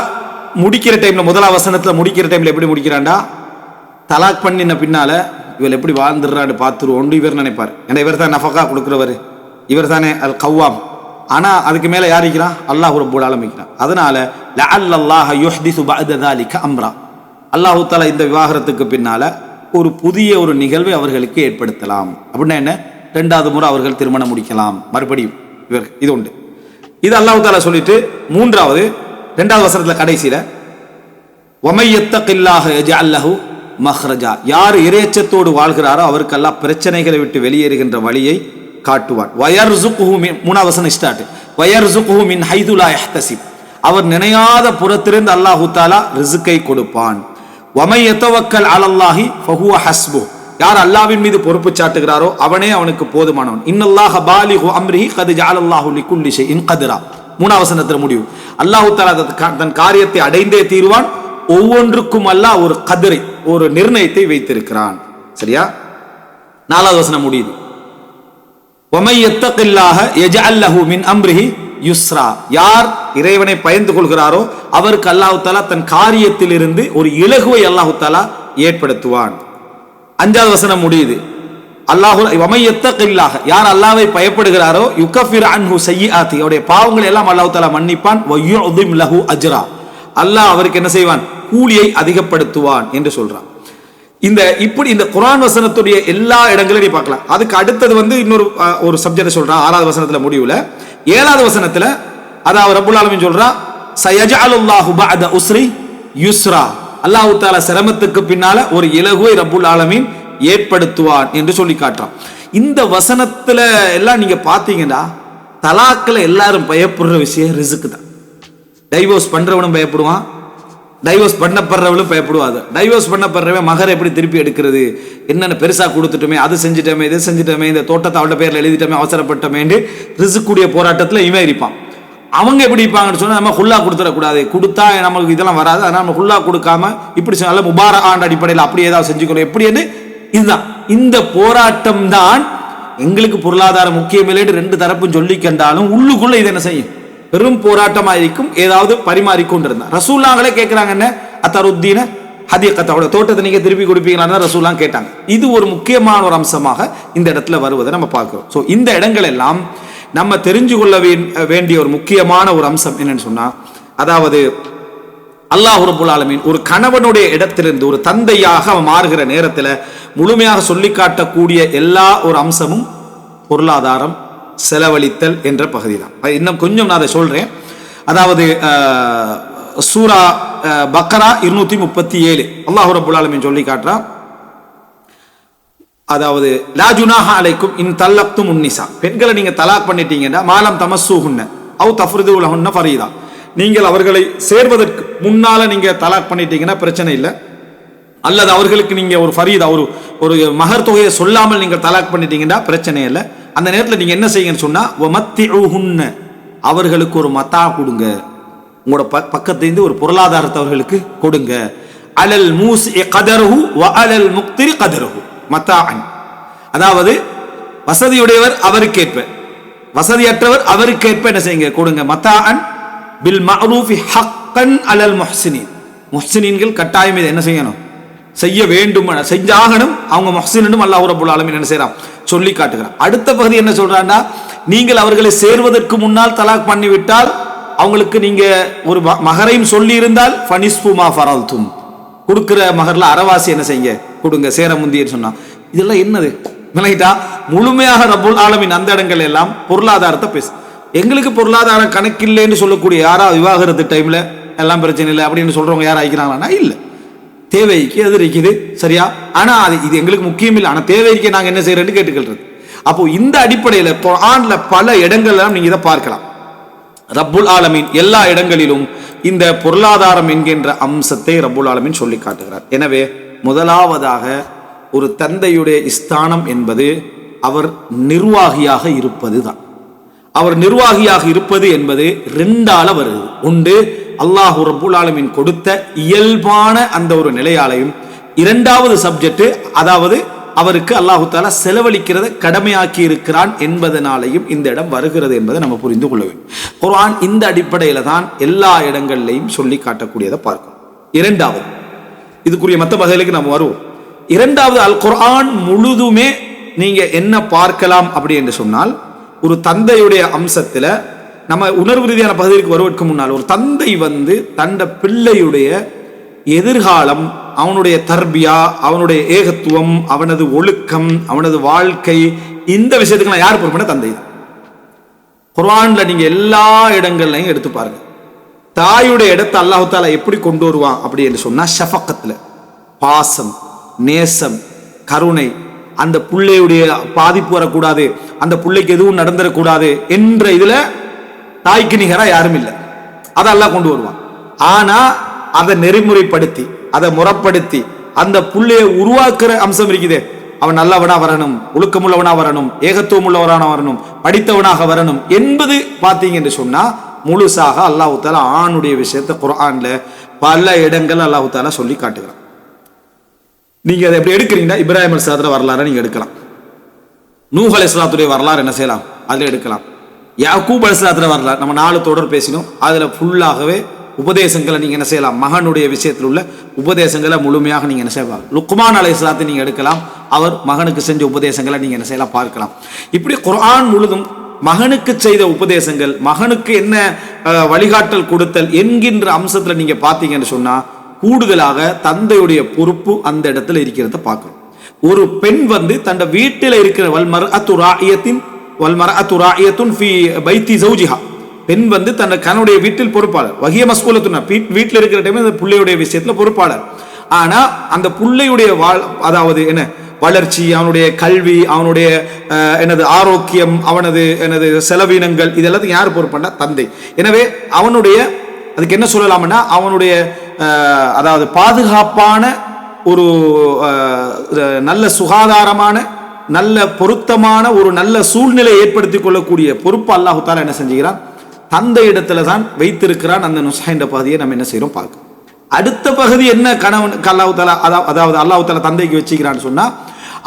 முடிக்கிற டைம்ல, முதலாம் வசனத்துல முடிக்கிற டைம்ல எப்படி முடிக்கிறான்டா, தலாக் பண்ணின பின்னால இவள் எப்படி வாழ்ந்துடுறான்னு பார்த்துருவோம் இவர் நினைப்பார். ஏன்னா இவர் தான் நஃபகா கொடுக்குறவர், இவர் தானே அல் கவ்வாம். ஆனா அதுக்கு மேல யார் இருக்கிறான்? அல்லாஹ் ரப்பல் ஆலமீன் இருக்கிறான். அதனால லஅல்லல்லாஹ யுஹ்திஸு பஅத ذلك அம்ரா, அல்லாஹ் தஆலா இந்த விவாகரத்துக்கு பின்னால ஒரு புதிய ஒரு நிகழ்வை அவர்களுக்கு ஏற்படுத்தலாம். அப்படின்னா என்ன? 2வது முறை அவர்கள் திருமணம் முடிக்கலாம் மறுபடியும். இது உண்டு. இது அல்லாஹ் தஆலா சொல்லிட்டு 3வது 2வது வசனத்துல கடைசியில வமை யத்தகில்லாஹ யஜஅல் லஹு மஹ்ரஜா, யார் இறையச்சத்தோடு வாழ்கிறாரோ அவருக்கு அல்லாஹ் பிரச்சனைகளை விட்டு வெளியேறுகின்ற வழியை காட்டுவான். வயர்ஸுகுஹு மின், 3வது வசனம் ஸ்டார்ட், வயர்ஸுகுஹு மின் ஹைது லா யஹ்தசிப், அவர் நினையாத புறத்திலிருந்து அல்லாஹ் தஆலா ரிஸ்கை கொடுப்பான். வமை யதவக்கல் அலல்லாஹி ஃபஹுவ ஹஸ்பு, யார் அல்லாஹ்வின் மீது பொறுப்பு சாட்டுகிறாரோ அவனே அவனுக்கு போதுமானவன். இன்னல்லாஹ பாலிகு அம்ரிஹி கத் ஜஅலல்லாஹு லிகுல்லி ஷைஇன் கத்ரா, 3வது வசனத்துல முடிவு. அல்லாஹ் தஆலா தன் காரியத்தை அடைந்தே தீர்வான். ஒவ்வொன்றுக்கும் அல்லாஹ் ஒரு கதிரை, ஒரு நிர்ணயத்தை வைத்திருக்கிறான். சரியா? 4வது வசனம் முடியுது. வமை யத்தகில்லாஹ யஜஅல் லஹு மின் அம்ரிஹி யுஸ்ரா. யார் இறைவனை பயந்து கொள்கிறாரோ அவருக்கு அல்லாஹ் தஆலா தன் காரியத்திலிருந்து ஒரு இலகுவை அல்லாஹ் தஆலா ஏற்படுத்துவான். 5வது வசனம் முடியுது. அல்லாஹு வமை யத்தகில்லாஹ, யார் அல்லாஹ்வை பயப்படுகிறாரோ யுகஃபிர் அன்ஹு ஸய்யிஆத்தி, அவருடைய பாவங்களை எல்லாம் அல்லாஹ் தஆலா மன்னிப்பான். வ யு'திம் லஹு அஜ்ரா, அல்லாஹ் அவருக்கு என்ன செய்வான், கூலியை அதிகப்படுத்துவான் என்று சொல்றான். இப்படி இந்த குர்ஆன் வசனத்துடைய எல்லா இடங்களையும் பார்க்கலாம். அதுக்கு அடுத்தது இன்னொரு ஒரு சப்ஜெக்ட் சொல்றான் 6வது வசனத்துல முடிவுல. 7வது வசனத்துல அதாவது ரப்புல் ஆலமீன் சொல்றான் சயஜஅலுல்லாஹு பஅத உஸ்ரி யுஸ்ரா, அல்லாஹ் தஆலா சிரமத்துக்கு பின்னால ஒரு இலகுவை ரப்புல் ஆலமீன் ஏற்படுத்துவான் என்று சொல்லி காட்டுறான். இந்த வசனத்துல எல்லாம் நீங்க பாத்தீங்கன்னா தலாக்ல எல்லாரும் பயப்படுற விஷயம் ரிஸ்க் தான். டைவோர்ஸ் பண்றவனும் பயப்படுவான், டைவோர்ஸ் பண்ணப்படுறவளும் பயப்படுவாது. டைவோர்ஸ் பண்ணப்படுறவன் மகரை எப்படி திருப்பி எடுக்கிறது, என்னென்ன பெருசா கொடுத்துட்டோமே, அது செஞ்சுட்டோமே, இது செஞ்சுட்டோமே, இந்த தோட்டத்தை அவளோட பேர்ல எழுதிட்டோமே, அவசரப்பட்டோமே ரிஸ்க்குடைய போராட்டத்தில் இவன் இருப்பான். அவங்க எப்படி இருப்பாங்கன்னு சொன்னா, நம்ம ஹுல்லா கொடுத்துடக்கூடாது, கொடுத்தா நமக்கு இதெல்லாம் வராது, அதனால நம்ம ஹுல்லா கொடுக்காம இப்படி சொன்னால முபாரக் ஆண்ட அடிப்படையில் அப்படி ஏதாவது செஞ்சுக்கணும் எப்படி என்று இதுதான். இந்த போராட்டம் தான் எங்களுக்கு பொருளாதார முக்கியம் இல்லைன்னு 2 தரப்பும் சொல்லி கண்டாலும் உள்ளுக்குள்ள இது என்ன செய்யும், பெரும் போராட்டமா இருக்கும். ஏதாவது பரிமாறிக்கொண்டிருந்தா ரசூலுல்லாஹ்களே கேட்கிறாங்க, என்ன அத்தருத்தீன ஹதீகத்தோட தோட்டத்தை நீங்க திருப்பி கொடுப்பீங்களான்னு ரசூலுல்லாஹ் கேட்டாங்க. இது ஒரு முக்கியமான ஒரு அம்சமாக இந்த இடத்துல வருவதை நம்ம பார்க்கிறோம். ஸோ இந்த இடங்கள் எல்லாம் நம்ம தெரிஞ்சு கொள்ள வேண்டிய ஒரு முக்கியமான ஒரு அம்சம் என்னன்னு சொன்னா, அதாவது அல்லாஹ் ரப்புல் ஆலமீன் ஒரு கணவனுடைய இடத்திலிருந்து ஒரு தந்தையாக அவன் மாறுகிற நேரத்தில் முழுமையாக சொல்லி காட்டக்கூடிய எல்லா ஒரு அம்சமும் பொருளாதாரம், செலவழித்தல் என்ற பகுதி தான். இன்னும் கொஞ்சம் நான் அதை சொல்றேன். அதாவது சூரா பக்ரா 237 அல்லாஹ் ரப்புல் ஆலமீன் சொல்லி காட்டுறான். அதாவது லா ஜுனாஹ அலைக்கும் இன் தல்லக்தும் உன்னிசா, பெண்களை நீங்க தலாக் பண்ணிட்டீங்கன்னா மாலம் தமஸ்ஸூஹுன்ன அவ் தஃப்ரிது லஹுன்ன ஃபரீதா, நீங்கள் அவர்களை சேர்வதற்கு முன்னால நீங்க தலாக் பண்ணிட்டீங்கன்னா பிரச்சனை இல்லை, அல்லது அவர்களுக்கு நீங்க ஒரு ஃபரீதா ஒரு மகர் தொகையை சொல்லாமல் நீங்கள் தலாக் பண்ணிட்டீங்கன்னா பிரச்சனை இல்லை. அந்த நேரத்தில் நீங்க என்ன செய்யுங்கன்னு சொன்னா வமத்திஉஹுன்ன, அவர்களுக்கு ஒரு மத்தா கொடுங்க, உங்களோட பக்கத்திலிருந்து ஒரு பொருளாதாரத்தை அவர்களுக்கு கொடுங்க. அலல் மூஸி கதருஹு வ அலல் முக்திரி கதருஹு மத்தான், அதாவது வசதியுடையவர் அவருக்கேற்ப, வசதியற்றவர் அவருக்கேற்ப என்ன செய்யுங்க, கொடுங்க. மத்தான் பில் மஅரூஃபி ஹக்கன் அலல் முஹ்சினீன், முஹ்சினீன்கள் கட்டாயம் இதை என்ன செய்யணும், செய்ய வேண்டும், செஞ்சாகணும். அவங்க முஹ்சினும் அல்லாஹ் ரப்புல் ஆலமீன் என்ன செய்யறான், சொல்லி காட்டுகிறான். அடுத்த பகுதி என்ன சொல்றான்னா, நீங்கள் அவர்களை சேர்வதற்கு முன்னால் தலாக் பண்ணிவிட்டால் அவங்களுக்கு நீங்க ஒரு மகரையும் சொல்லி இருந்தால் ஃபனிஸ்பு மா ஃபரல்தும், கொடுக்கிற மகர்ல அறவாசி என்ன செய்யுங்க, கொடுங்க, சேர முந்தின்னு சொன்னா. இதெல்லாம் என்னது விளங்கிட்டா, முழுமையாக ரப்புல் ஆலமீன் அந்த இடங்கள் எல்லாம் பொருளாதாரத்தை பேசு. எங்களுக்கு பொருளாதாரம் கணக்கில்லைன்னு சொல்லக்கூடிய யாரா விவாகரத்து டைம்ல எல்லாம் பிரச்சனை இல்லை அப்படின்னு சொல்றவங்க யாரா ஆகிக்கிறாங்களா? இல்லை, தேவைக்கு அது இருக்குது சரியா. ஆனா இது எங்களுக்கு முக்கியம் இல்லை, ஆனா தேவைக்கு நாங்க என்ன செய்யறோம்னு கேட்டுக்கிறது. அப்போ இந்த அடிப்படையில் குர்ஆன்ல பல இடங்கள்லாம் நீங்க இதை பார்க்கலாம். ரப்புல் ஆலமீன் எல்லா இடங்களிலும் இந்த பொருளாதாரம் என்கின்ற அம்சத்தை ரப்புல் ஆலமீன் சொல்லி காட்டுகிறார். எனவே முதலாவதாக ஒரு தந்தையுடைய ஸ்தானம் என்பது அவர் நிர்வாகியாக இருப்பது தான். அவர் நிர்வாகியாக இருப்பது என்பது 2ஆல வருது. ஒன்று அல்லாஹ் ரப்புல் ஆலமீன் கொடுத்த இயல்பான அந்த ஒரு நிலையாலையும், 2வது சப்ஜெக்ட் அதாவது அவருக்கு அல்லாஹு தஆலா செலவழிக்கிறத கடமையாக்கி இருக்கிறான் என்பதனாலையும் இந்த இடம் வருகிறது என்பதை நம்ம புரிந்து கொள்ள வேண்டும். குர்ஆன் இந்த அடிப்படையில தான் எல்லா இடங்கள்லையும் சொல்லி காட்டக்கூடியதை பார்க்கணும். 2வது இதுக்குரிய மற்ற பகுதிகளுக்கு நம்ம வருவோம். 2வது அல் குர்ஆன் முழுதுமே நீங்க என்ன பார்க்கலாம் அப்படி என்று சொன்னால், ஒரு தந்தையுடைய அம்சத்துல நம்ம உணர்வு ரீதியான பகுதிக்கு வருவதற்கு முன்னால் ஒரு தந்தை தண்ட பிள்ளையுடைய எதிர்காலம், அவனுடைய தர்பியா, அவனுடைய ஏகத்துவம், அவனது ஒழுக்கம், அவனது வாழ்க்கை, இந்த விஷயத்துக்கு யார் பொறுப்புனா தந்தை தான். குர்ஆன்ல நீங்க எல்லா இடங்கள்லையும் எடுத்து பாருங்க, தாயுடைய இடத்தை அல்லாஹ் தஆலா எப்படி கொண்டு வருவான் அப்படி என்று சொன்னா, ஷஃபக்கத்துல பாசம், நேசம், கருணை, அந்த பிள்ளையுடைய பாதிப்பு வரக்கூடாது, அந்த பிள்ளைக்கு எதுவும் நடந்துடக்கூடாது என்ற இதுல தாய்க்கு நிகரா யாரும் இல்லை, அதை அல்லாஹ் கொண்டு வருவான். ஆனா அதை நெறிமுறைப்படுத்தி அதை முறைப்படுத்தி அந்த புள்ளையை உருவாக்குற அம்சம் இருக்குது. அவன் நல்லவனா வரணும், ஒழுக்கமுள்ளவனா வரணும், ஏகத்துவம் உள்ளவனாக வரணும், படித்தவனாக வரணும் என்பது பார்த்தீங்க என்று சொன்னா முழுசாக அல்லாஹ் தஆலா ஆணுடைய விஷயத்தை குர்ஆன்ல பல இடங்கள் அல்லாஹ் தஆலா சொல்லி காட்டுகிறான். நீங்க அதை எப்படி எடுக்கிறீங்கன்னா இப்ராஹிம் அலைஹிஸ்ஸலாத்துல வரலாறு நீங்க எடுக்கலாம். நூஹ் அலைஹிஸ்ஸலாத்துடைய வரலாறு என்ன செய்யலாம், அதில் எடுக்கலாம். யாக்கூப் அலைஹிஸ்ஸலாத்துடைய வரலாறு நம்ம 4 தொடர் பேசினோம். அதில் ஃபுல்லாகவே உபதேசங்களை நீங்கள் என்ன செய்யலாம், மகனுடைய விஷயத்தில் உள்ள உபதேசங்களை முழுமையாக நீங்கள் என்ன செய்யலாம். லுக்மான் அலைஹிஸ்ஸலாத்தை நீங்கள் எடுக்கலாம், அவர் மகனுக்கு செஞ்ச உபதேசங்களை நீங்கள் என்ன செய்யலாம், பார்க்கலாம். இப்படி குர்ஆன் முழுதும் மகனுக்கு செய்த உபதேசங்கள், மகனுக்கு என்ன வழிகாட்டல் கொடுத்தல் என்கின்ற அம்சத்தில் நீங்கள் பார்த்தீங்கன்னு சொன்னால் கூடுதலாக தந்தையுடைய பொறுப்பு அந்த இடத்துல இருக்கிறத பார்க்கணும். ஒரு பெண் வந்து தன் வீட்டில் இருக்கிற வல்மர்அத்துன் ஃபீ பைத்தி ஜௌஜிஹா, பெண் வந்து தன் கணவனுடைய வீட்டில் பொறுப்பாளர். வகிய மஸ்கூலத்துனா வீட்டில் இருக்கிற டைம் அந்த பிள்ளையுடைய விஷயத்தில் பொறுப்பாளர். ஆனால் அந்த பிள்ளையுடைய அதாவது என்ன வளர்ச்சி, அவனுடைய கல்வி, அவனுடைய எனது ஆரோக்கியம், அவனது எனது செலவினங்கள், இதெல்லாத்தையும் யார் பொறுப்பாண்டா, தந்தை. எனவே அவனுடைய அதுக்கு என்ன சொல்லலாம்னா அவனுடைய அதாவது பாதுகாப்பான ஒரு நல்ல சுகாதாரமான நல்ல பொருத்தமான ஒரு நல்ல சூழ்நிலை ஏற்படுத்தி கொள்ளக்கூடிய பொறுப்பு அல்லாஹு தஆலா என்ன செஞ்சுக்கிறான், தந்தை இடத்துல தான் வைத்திருக்கிறான். அந்த நுஸ்ஹா என்ற பகுதியை நம்ம என்ன செய்யறோம் பார்க்க. அடுத்த பகுதி என்ன, கணவனுக்கு அல்லாஹு தஆலா அதாவது அல்லாஹு தஆலா தந்தைக்கு வச்சுக்கிறான்னு சொன்னா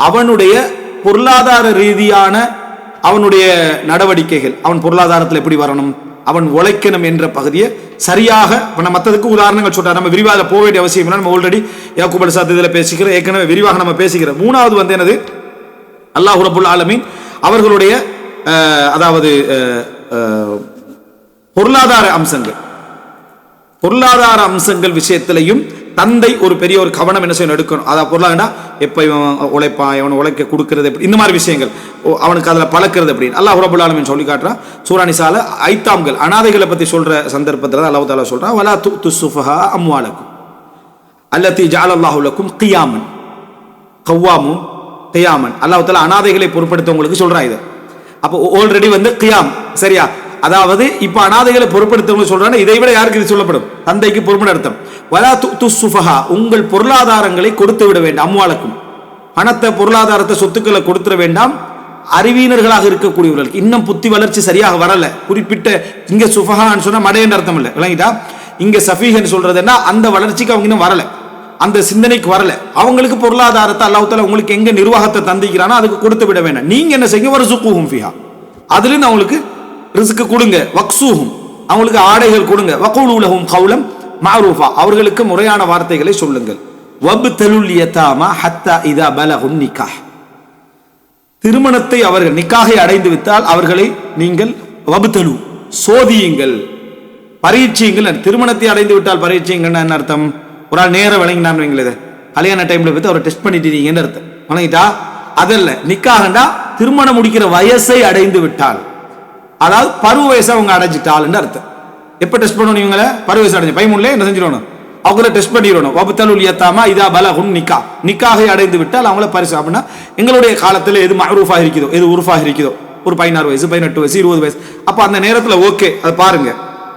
அவனுடைய பொருளாதார ரீதியான அவனுடைய நடவடிக்கைகள், அவன் பொருளாதாரத்தில் எப்படி வரணும், அவன் உழைக்கணும் என்ற பகுதியை சரியாக மற்றதுக்கு உதாரணங்கள் சொல்றார். நம்ம விரிவாக போக வேண்டிய அவசியம் இல்லை, நம்ம ஆல்ரெடி யாக்கூப் அலைஹிஸ்ஸலாத்து இதில் பேசிக்கிறோம், ஏற்கனவே விரிவாக நம்ம பேசிக்கிறோம். 3வது வந்து என்னது, அல்லாஹ் ரப்புல் ஆலமீன் அவர்களுடைய அதாவது பொருளாதார அம்சங்கள் விஷயத்திலையும் தந்தை ஒரு பெரிய ஒரு கவனம் என்ன செய்யணும், எடுக்கணும். அதாவது பொருளாதாரா எப்போ இவன் உழைப்பான், இவன் உழைக்க கொடுக்கறது எப்படி, இந்த மாதிரி விஷயங்கள் அவனுக்கு அதில் பழக்கிறது அப்படின்னு அல்லாஹ் ரப்புல் ஆலமீன் சொல்லி காட்டுறான். சூரா நிசால ஐத்தாம்கள் அனாதைகளை பற்றி சொல்ற சந்தர்ப்பத்தில் அல்லாஹ் தஆலா சொல்றான், வலா துஅத்து ஸுஃபஹா அம்வாலக்கும் அல்லதி ஜஅலல்லாஹு லக்கும் கியாமன் கவ்வாமுன் கியாமன். அல்லாஹ் தஆலா அனாதைகளை பொறுப்படுத்தவங்களுக்கு சொல்றான் இது. அப்போ ஆல்ரெடி வந்து கியாம், சரியா, அதாவது இப்ப அனாதைகளை பொறுப்படுத்தவங்க சொல்றாங்க. இதை விட யாருக்கு இது சொல்லப்படும், தந்தைக்கு பொறுப்பு அர்த்தம். வலா துஅத்து ஸுஃபஹா, உங்கள் பொருளாதாரங்களை கொடுத்து விட வேண்டாம், அம்வாலக்கும் பணத்தை பொருளாதாரத்தை சொத்துக்களை கொடுத்துட வேண்டாம். அறிவியனர்களாக இருக்கக்கூடியவர்களுக்கு இன்னும் புத்தி வளர்ச்சி சரியாக வரல, குறிப்பிட்ட இங்க சுஃபஹான்னு சொன்னா மடையன்ற அர்த்தம் இல்லை, விளங்கிட்டா. இங்க சஃபீஹன்னு சொல்றதுன்னா அந்த வளர்ச்சிக்கு அவங்க இன்னும் வரல, அந்த சிந்தனைக்கு வரல. அவங்களுக்கு பொருளாதாரத்தை அல்லாஹ் தஆலா உங்களுக்கு எங்க நிர்வாகத்தை தந்திக்கிறானோ அதுக்கு கொடுத்து விட வேண்டாம். நீங்க என்ன செய்யுங்க, வர்ஸுகுஹும் ஃபீஹா, அதிலிருந்து அவங்களுக்கு ரிஸ்க் கொடுங்க, வக்ஸூஹும் அவங்களுக்கு ஆடைகள் கொடுங்க, வகூலு லஹும் கௌலம் மஅரூஃபா அவர்களுக்கு முறையான வார்த்தைகளை சொல்லுங்கள். வப்தலுல் யதாமா ஹத்தா இதா பலகுன் நிக்காஹ், திருமணத்தை அவர்கள் நிக்காகை அடைந்து விட்டால் அவர்களை நீங்கள் வப்தலு சோதியுங்கள், பரீட்சையுங்கள். திருமணத்தை அடைந்து விட்டால் பரீட்சைங்கள்னா என்ன அர்த்தம், ஒரு ஆள் நேரம் விளங்கினான்னு வைங்களேன், கல்யாண டைம்ல பார்த்து அவரை டெஸ்ட் பண்ணிட்டீங்கன்னு அர்த்தம், வணங்கிட்டா. அதல்ல, நிக்காகண்டா திருமணம் முடிக்கிற வயசை அடைந்து விட்டால், அதாவது பருவ வயசை அவங்க அடைஞ்சிட்டால் அர்த்தம். எப்ப டெஸ்ட் பண்ணணும், இவங்களை பருவ வயசு அடைஞ்சு 13 என்ன செஞ்சிடணும், அவங்கள டெஸ்ட் பண்ணிடணும். வப்தலுல் யதாமா இதா பலகுன் நிக்காகை அடைந்து விட்டால் அவங்கள பரிசு. அப்படின்னா எங்களுடைய காலத்தில் எது மஅரூஃபாக இருக்குதோ, எது உருஃபாக இருக்குதோ, ஒரு 16 வயசு 18 வயசு 20 வயசு, அப்ப அந்த நேரத்தில் ஓகே, அதை பாருங்க.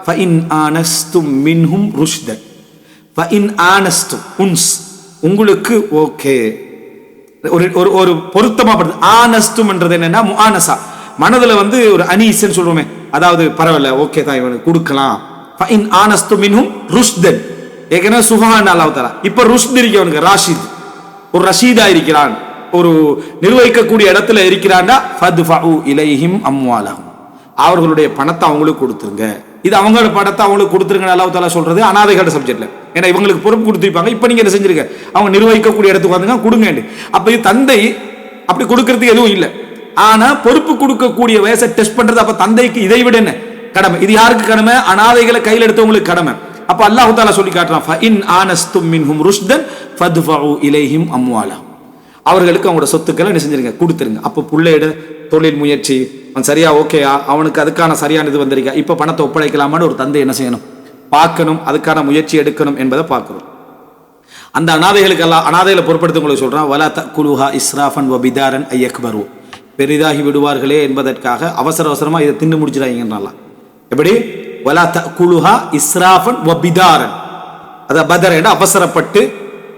ஃபஇன் ஆனஸ்தும் மின்ஹும் ருஷ்தன், ஃபஇன் ஆனஸ்தும் உன்ஸ் உங்களுக்கு ஓகே, ஒரு ஒரு பொருத்தமாப்படுது. ஆனஸ்தும் என்றது என்னன்னா முஆனஸா, மனதுல வந்து ஒரு அனீஸ்ன்னு சொல்றோமே, அதாவது பரவாயில்ல ஓகே தான் இவனுக்கு கொடுக்கலாம். ஃபஇன் ஆனஸ்தும் மின்ஹும் ருஷ்தன், ஏற்கனவே சுஃபஹான் அல்லாஹ் தஆலா, இப்ப ருஷ்த் இருக்கவனுக்கு ராஷித், ஒரு ரஷீதா இருக்கிறான், ஒரு நிர்வகிக்கக்கூடிய இடத்துல இருக்கிறான்டா, ஃபத்ஃபஉ இலைஹிம் அம்வாலஹும் அவர்களுடைய பணத்தை அவங்களுக்கு கொடுத்துருங்க. இது அவங்களோட பணத்தை அவங்களுக்கு கொடுத்துருங்க அல்லாஹ் தஆலா சொல்றது அனாதைகளோட சப்ஜெக்ட்ல. ஏன்னா இவங்களுக்கு பொறுப்பு கொடுத்துருப்பாங்க, இப்ப நீங்க என்ன செஞ்சிருக்க, அவங்க நிர்வகிக்கக்கூடிய இடத்துக்கு வந்துங்க கொடுங்க. அப்ப இது தந்தை அப்படி கொடுக்கறதுக்கு எதுவும் இல்லை. ஆனா பொறுப்பு கொடுக்கக்கூடிய வயசை டெஸ்ட் பண்றது அப்ப தந்தைக்கு இதை விட என்ன கடமை, இது யாருக்கு கடமை, அனாதைகளை கையில் எடுத்தவங்களுக்கு கடமை. அப்ப அல்லாஹ் தஆலா சொல்லி காட்டுறான், ஃபஇன் ஆனஸ்தும் மின்ஹும் ருஷ்தன் ஃபத்ஃபஉ இலைஹிம் அம்வாலஹும் அவர்களுக்கு அவங்களோட சொத்துக்களை என்ன செஞ்சிருங்க, கொடுத்துருங்க. அப்போ பிள்ளையோட தொழில் முயற்சி அவன் சரியா ஓகேயா, அவனுக்கு அதுக்கான சரியான இது வந்திருக்கா, இப்ப பணத்தை ஒப்படைக்கலாமான்னு ஒரு தந்தை என்ன செய்யணும், பார்க்கணும், அதுக்கான முயற்சி எடுக்கணும் என்பதை பார்க்கணும். அந்த அனாதைகளுக்கு எல்லாம் அனாதைகளை பொறுப்படுத்தவங்களுக்கு சொல்றான், வலா தகுலுஹா இஸ்ராஃபன் வபிதாரன் ஐயக்பரு, பெரிதாகி விடுவார்களே என்பதற்காக அவசர அவசரமா இதை தின்னு முடிச்சிடாங்கன்றான். எப்படி, வலா தகுலுஹா இஸ்ராஃபன் வபிதாரன், அத பதர் அவசரப்பட்டு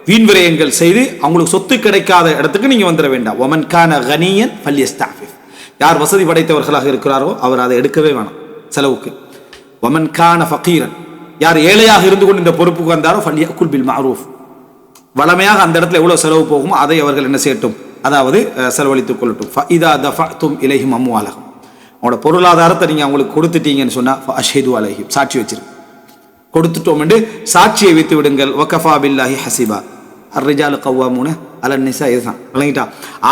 வீண் விரயங்கள் செய்து அவங்களுக்கு சொத்து கிடைக்காத இடத்துக்கு நீங்க வந்துட வேண்டாம். ஒமன் கான கனியன் ஃபல்யஸ்தாஃபிஃப், யார் வசதி படைத்தவர்களாக இருக்கிறாரோ அவர் அதை எடுக்கவே வேணாம் செலவுக்கு. ஒமன் கான ஃபகீரன், யார் ஏழையாக இருந்து கொண்டு இந்த பொறுப்புக்கு வந்தாரோ ஃபல்யகுல் பில் மஅரூஃப், வளமையாக அந்த இடத்துல எவ்வளவு செலவு போகுமோ அதை அவர்கள் என்ன செய்யட்டும் அதாவது செலவழித்துக் கொள்ளட்டும். இதா தஃபஅதும் இலைஹிம் அம்வாலஹும், அவங்களோட பொருளாதாரத்தை நீங்கள் அவங்களுக்கு கொடுத்துட்டீங்கன்னு சொன்னால் அஷ்ஹது அலைஹிம், சாட்சி வச்சிருக்கு. கொடுத்துட்டோம் என்று சாட்சியை வைத்து விடுங்கள். வகஃபா பில்லாஹி ஹசிபா அர்ரிஜாலு கவ்வாமூன அலன் நிசா, இதுதான் விளங்கிட்டா.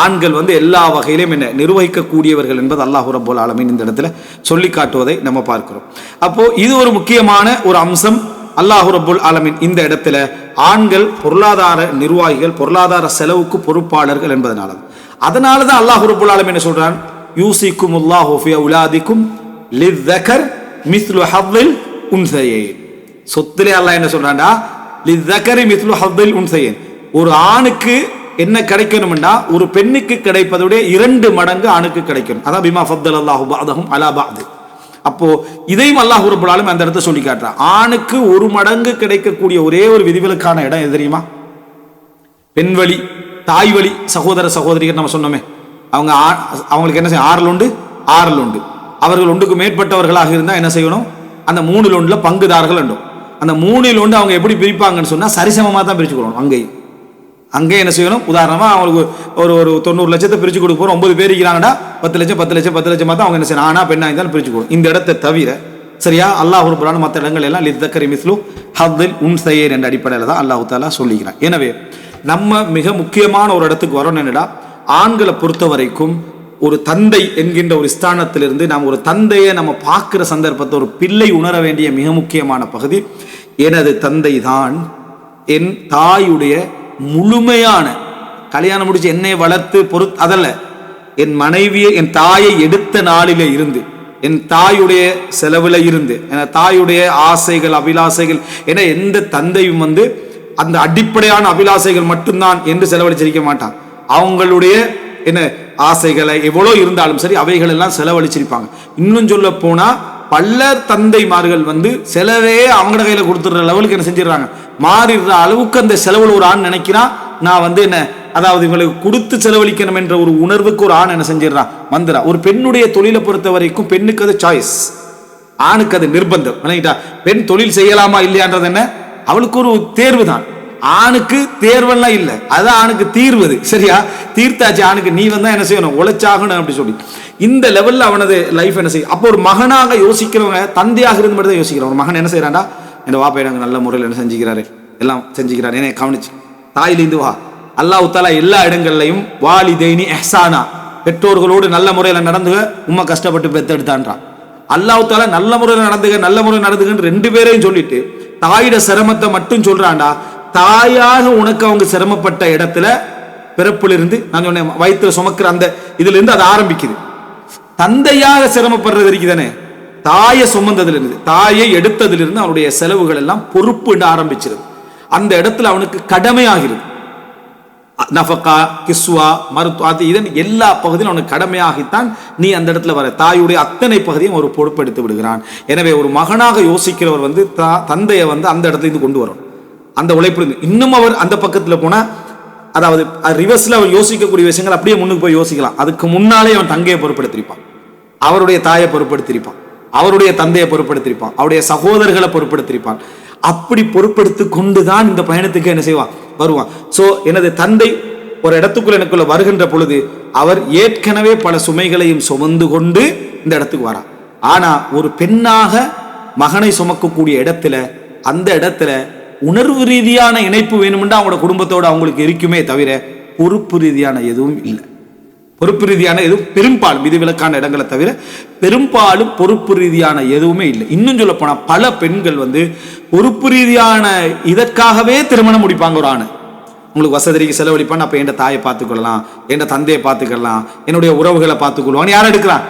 ஆண்கள் எல்லா வகையிலும் என்ன நிர்வகிக்கக்கூடியவர்கள் என்பது அல்லாஹ் ரப்பல் ஆலமீன் இந்த இடத்துல சொல்லி காட்டுவதை நம்ம பார்க்கிறோம். அப்போ இது ஒரு முக்கியமான ஒரு அம்சம். அல்லாஹ் ரப்பல் ஆலமீன் இந்த இடத்துல ஆண்கள் பொருளாதார நிர்வாகிகள், பொருளாதார செலவுக்கு பொறுப்பாளர்கள் என்பதனால, அதனால தான் அல்லாஹ் ரப்பல் ஆலமீன் என்ன சொல்றான், யூசிக்குமுல்லாஹு ஃபி அவுலாதிக்கும் லிஸ்ஸகர் மிஸ்லு ஹவ்வில் உன்சயைன். சொத்திலே அல்லாஹ் என்ன சொல்றான்டா, லிஸ்ஸகரி மிஸ்லு ஹவ்வில் உன்சயைன், ஒரு ஆணுக்கு என்ன கிடைக்கணும்னா ஒரு பெண்ணுக்கு கிடைப்பதோட 2 மடங்கு ஆணுக்கு கிடைக்கணும். அதான் பிமா ஃபத்தலல்லாஹு பஅதஹும் அலா பஅத். அப்போ இதையும் அல்லாஹ் ரப்பல் ஆலமீன் அந்த இடத்துல சொல்லி காட்டுறான். ஆணுக்கு 1 மடங்கு கிடைக்கக்கூடிய ஒரே ஒரு விதிவிலக்கான இடம் எது தெரியுமா? பெண் வழி, தாய் வழி சகோதர சகோதரிகள் நம்ம சொன்னோமே, அவங்களுக்கு என்ன செய்யும், 6 உண்டு 6 உண்டு. அவர்கள் 1க்கு மேற்பட்டவர்களாக இருந்தால் என்ன செய்யணும், அந்த 3 பங்குதாரர்கள் உண்டு. அந்த 3 அவங்க எப்படி பிரிப்பாங்கன்னு சொன்னா சரிசமமாக தான் பிரிச்சுக்கணும். அங்கே என்ன செய்யணும், உதாரணமாக அவங்களுக்கு ஒரு 90 லட்சத்தை பிரித்து கொடுக்க போகிறோம், 9 பேர் இருக்கிறாங்கடா, 10 லட்சம் 10 லட்சம் 10 லட்சமாக தான் அவங்க என்ன செய்யணும், ஆனா பெண்ணா இருந்தாலும் பிரித்து கொடுக்கும். இந்த இடத்தை தவிர சரியா அல்லாஹ் ரப்பல் மற்ற இடங்கள் எல்லாம் லிஸ்ஸகரி மிஸ்லு ஹவ்வில் உன்சயைன் என்ற அடிப்படையில் தான் அல்லாஹ் தஆலா சொல்லிக்கிறான். எனவே நம்ம மிக முக்கியமான ஒரு இடத்துக்கு வரணும். என்னடா, ஆண்களை பொறுத்த வரைக்கும் ஒரு தந்தை என்கின்ற ஒரு ஸ்தானத்திலிருந்து நாம் ஒரு தந்தையை நம்ம பார்க்கிற சந்தர்ப்பத்தை ஒரு பிள்ளை உணர வேண்டிய மிக முக்கியமான பகுதி, எனது தந்தை தான் என் தாயுடைய முழுமையான கல்யாணம் முடிச்சு என்னை வளர்த்து அதல்ல, என் மனைவியை என் தாயை எடுத்த நாளிலே இருந்து, என் தாயுடைய செலவில் இருந்து, என் தாயுடைய ஆசைகள் அபிலாசைகள் என எந்த தந்தையும் அந்த அடிப்படையான அபிலாசைகள் மட்டும்தான் என்று செலவழிச்சிருக்க மாட்டான். அவங்களுடைய என்ன ஆசைகளை எவ்வளோ இருந்தாலும் சரி அவைகள் எல்லாம் செலவழிச்சிருப்பாங்க. இன்னும் சொல்ல போனா பல தந்தைமார்கள் செலவே அவங்களோட கையில கொடுத்துடுற லெவலுக்கு என்ன செஞ்சிடறாங்க, மாறிடுற அளவுக்கு அந்த செலவுல ஒரு ஆண் நினைக்கிறான், நான் என்ன அதாவது இவங்களுக்கு கொடுத்து செலவழிக்கணும் என்ற ஒரு உணர்வுக்கு ஒரு ஆண் என்ன செஞ்சிடறான் வந்துடா. ஒரு பெண்ணுடைய தொழிலை பொறுத்த வரைக்கும் பெண்ணுக்கு அது சாய்ஸ், ஆணுக்கு அது நிர்பந்தம். பெண் தொழில் செய்யலாமா இல்லையான்றது என்ன அவளுக்கு ஒரு தேர்வு தான். ஆணுக்கு தேர்வெல்லாம் இல்லை, அதான் ஆணுக்கு தீர்வது. சரியா, தீர்த்தாச்சு ஆணுக்கு, நீ என்ன செய்யணும், உழைச்சாகணும் அப்படி சொல்லி இந்த லெவல்ல அவனது லைஃப் என்ன செய்யும். அப்போ ஒரு மகனாக யோசிக்கிறவங்க தந்தையாக இருந்து மட்டும் தான் யோசிக்கிறோம். ஒரு மகன் என்ன செய்யறான்டா, என் வாப்பா எனக்கு நல்ல முறையில் என்ன செஞ்சுக்கிறாரு, எல்லாம் செஞ்சுக்கிறாரு, என்ன கவனிச்சு தாயிலிருந்து வா. அல்லாஹ் தஆலா எல்லா இடங்கள்லையும் வாலிதைனி இஹ்சானா, பெற்றோர்களோடு நல்ல முறையில் நடந்துக, உம்மா கஷ்டப்பட்டு பெத்தெடுத்தான்றான். அல்லாஹ் தஆலா நல்ல முறையில் நடந்துகன்னு 2 பேரையும் சொல்லிட்டு தாயிட சிரமத்தை மட்டும் சொல்றான்டா. தாயாக உனக்கு அவங்க சிரமப்பட்ட இடத்துல பிறப்பிலிருந்து நான் சொன்னேன் வயிற்றுல சுமக்கிற அந்த இதுல இருந்து அது ஆரம்பிக்குது. தந்தையாக சிரமப்படுறது இருக்குதானே, தாயை சுமந்ததிலிருந்து தாயை எடுத்ததிலிருந்து அவனுடைய செலவுகள் எல்லாம் பொறுப்பு என்று ஆரம்பிச்சிருது. அந்த இடத்துல அவனுக்கு கடமையாகிறது. நஃபகா, கிஸ்வா, மருத்துவ இதன் எல்லா பகுதியும் அவனுக்கு கடமையாகித்தான் நீ அந்த இடத்துல வர. தாயுடைய அத்தனை பகுதியும் ஒரு பொறுப்பெடுத்து விடுகிறான். எனவே ஒரு மகனாக யோசிக்கிறவர் தந்தையை அந்த இடத்துல இருந்து கொண்டு வரணும். அந்த உழைப்பு இன்னும் அவர் அந்த பக்கத்தில் போனா, அதாவது ரிவர்ஸ்ல அவர் யோசிக்கக்கூடிய விஷயங்கள் அப்படியே முன்னுக்கு போய் யோசிக்கலாம். அதுக்கு முன்னாலே அவன் தங்கையை பொறுப்படுத்திருப்பான், அவருடைய தாயை பொறுப்படுத்திருப்பான், அவருடைய தந்தையை பொறுப்படுத்திருப்பான், அவருடைய சகோதரர்களை பொறுப்படுத்திருப்பான். அப்படி பொறுப்படுத்தி கொண்டுதான் இந்த பயணத்துக்கு என்ன செய்வான், வருவான். சோ எனது தந்தை ஒரு இடத்துக்குள்ள எனக்குள்ள வருகின்ற பொழுது அவர் ஏற்கனவே பல சுமைகளையும் சுமந்து கொண்டு இந்த இடத்துக்கு வரான். ஆனா ஒரு பெண்ணாக மகனை சுமக்கக்கூடிய இடத்துல, அந்த இடத்துல உணர்வு ரீதியான இணைப்பு வேணும்னா அவங்களோட குடும்பத்தோடு அவங்களுக்கு இருக்குமே தவிர பொறுப்பு ரீதியான எதுவும் இல்லை. பொறுப்பு ரீதியான எதுவும் பெரும்பாலும் விதிவிலக்கான இடங்களை தவிர பெரும்பாலும் பொறுப்பு ரீதியான எதுவுமே இல்லை. இன்னும் சொல்ல போனா பல பெண்கள் பொறுப்பு ரீதியான இதற்காகவே திருமணம் முடிப்பாங்க. ஒரு ஆணு உங்களுக்கு வசதிக்கு செலவழிப்பான், அப்ப என் தாயை பார்த்துக்கொள்ளலாம், என் தந்தையை பார்த்துக்கலாம், என்னுடைய உறவுகளை பார்த்துக்கொள்வான். யாரும் எடுக்கிறான்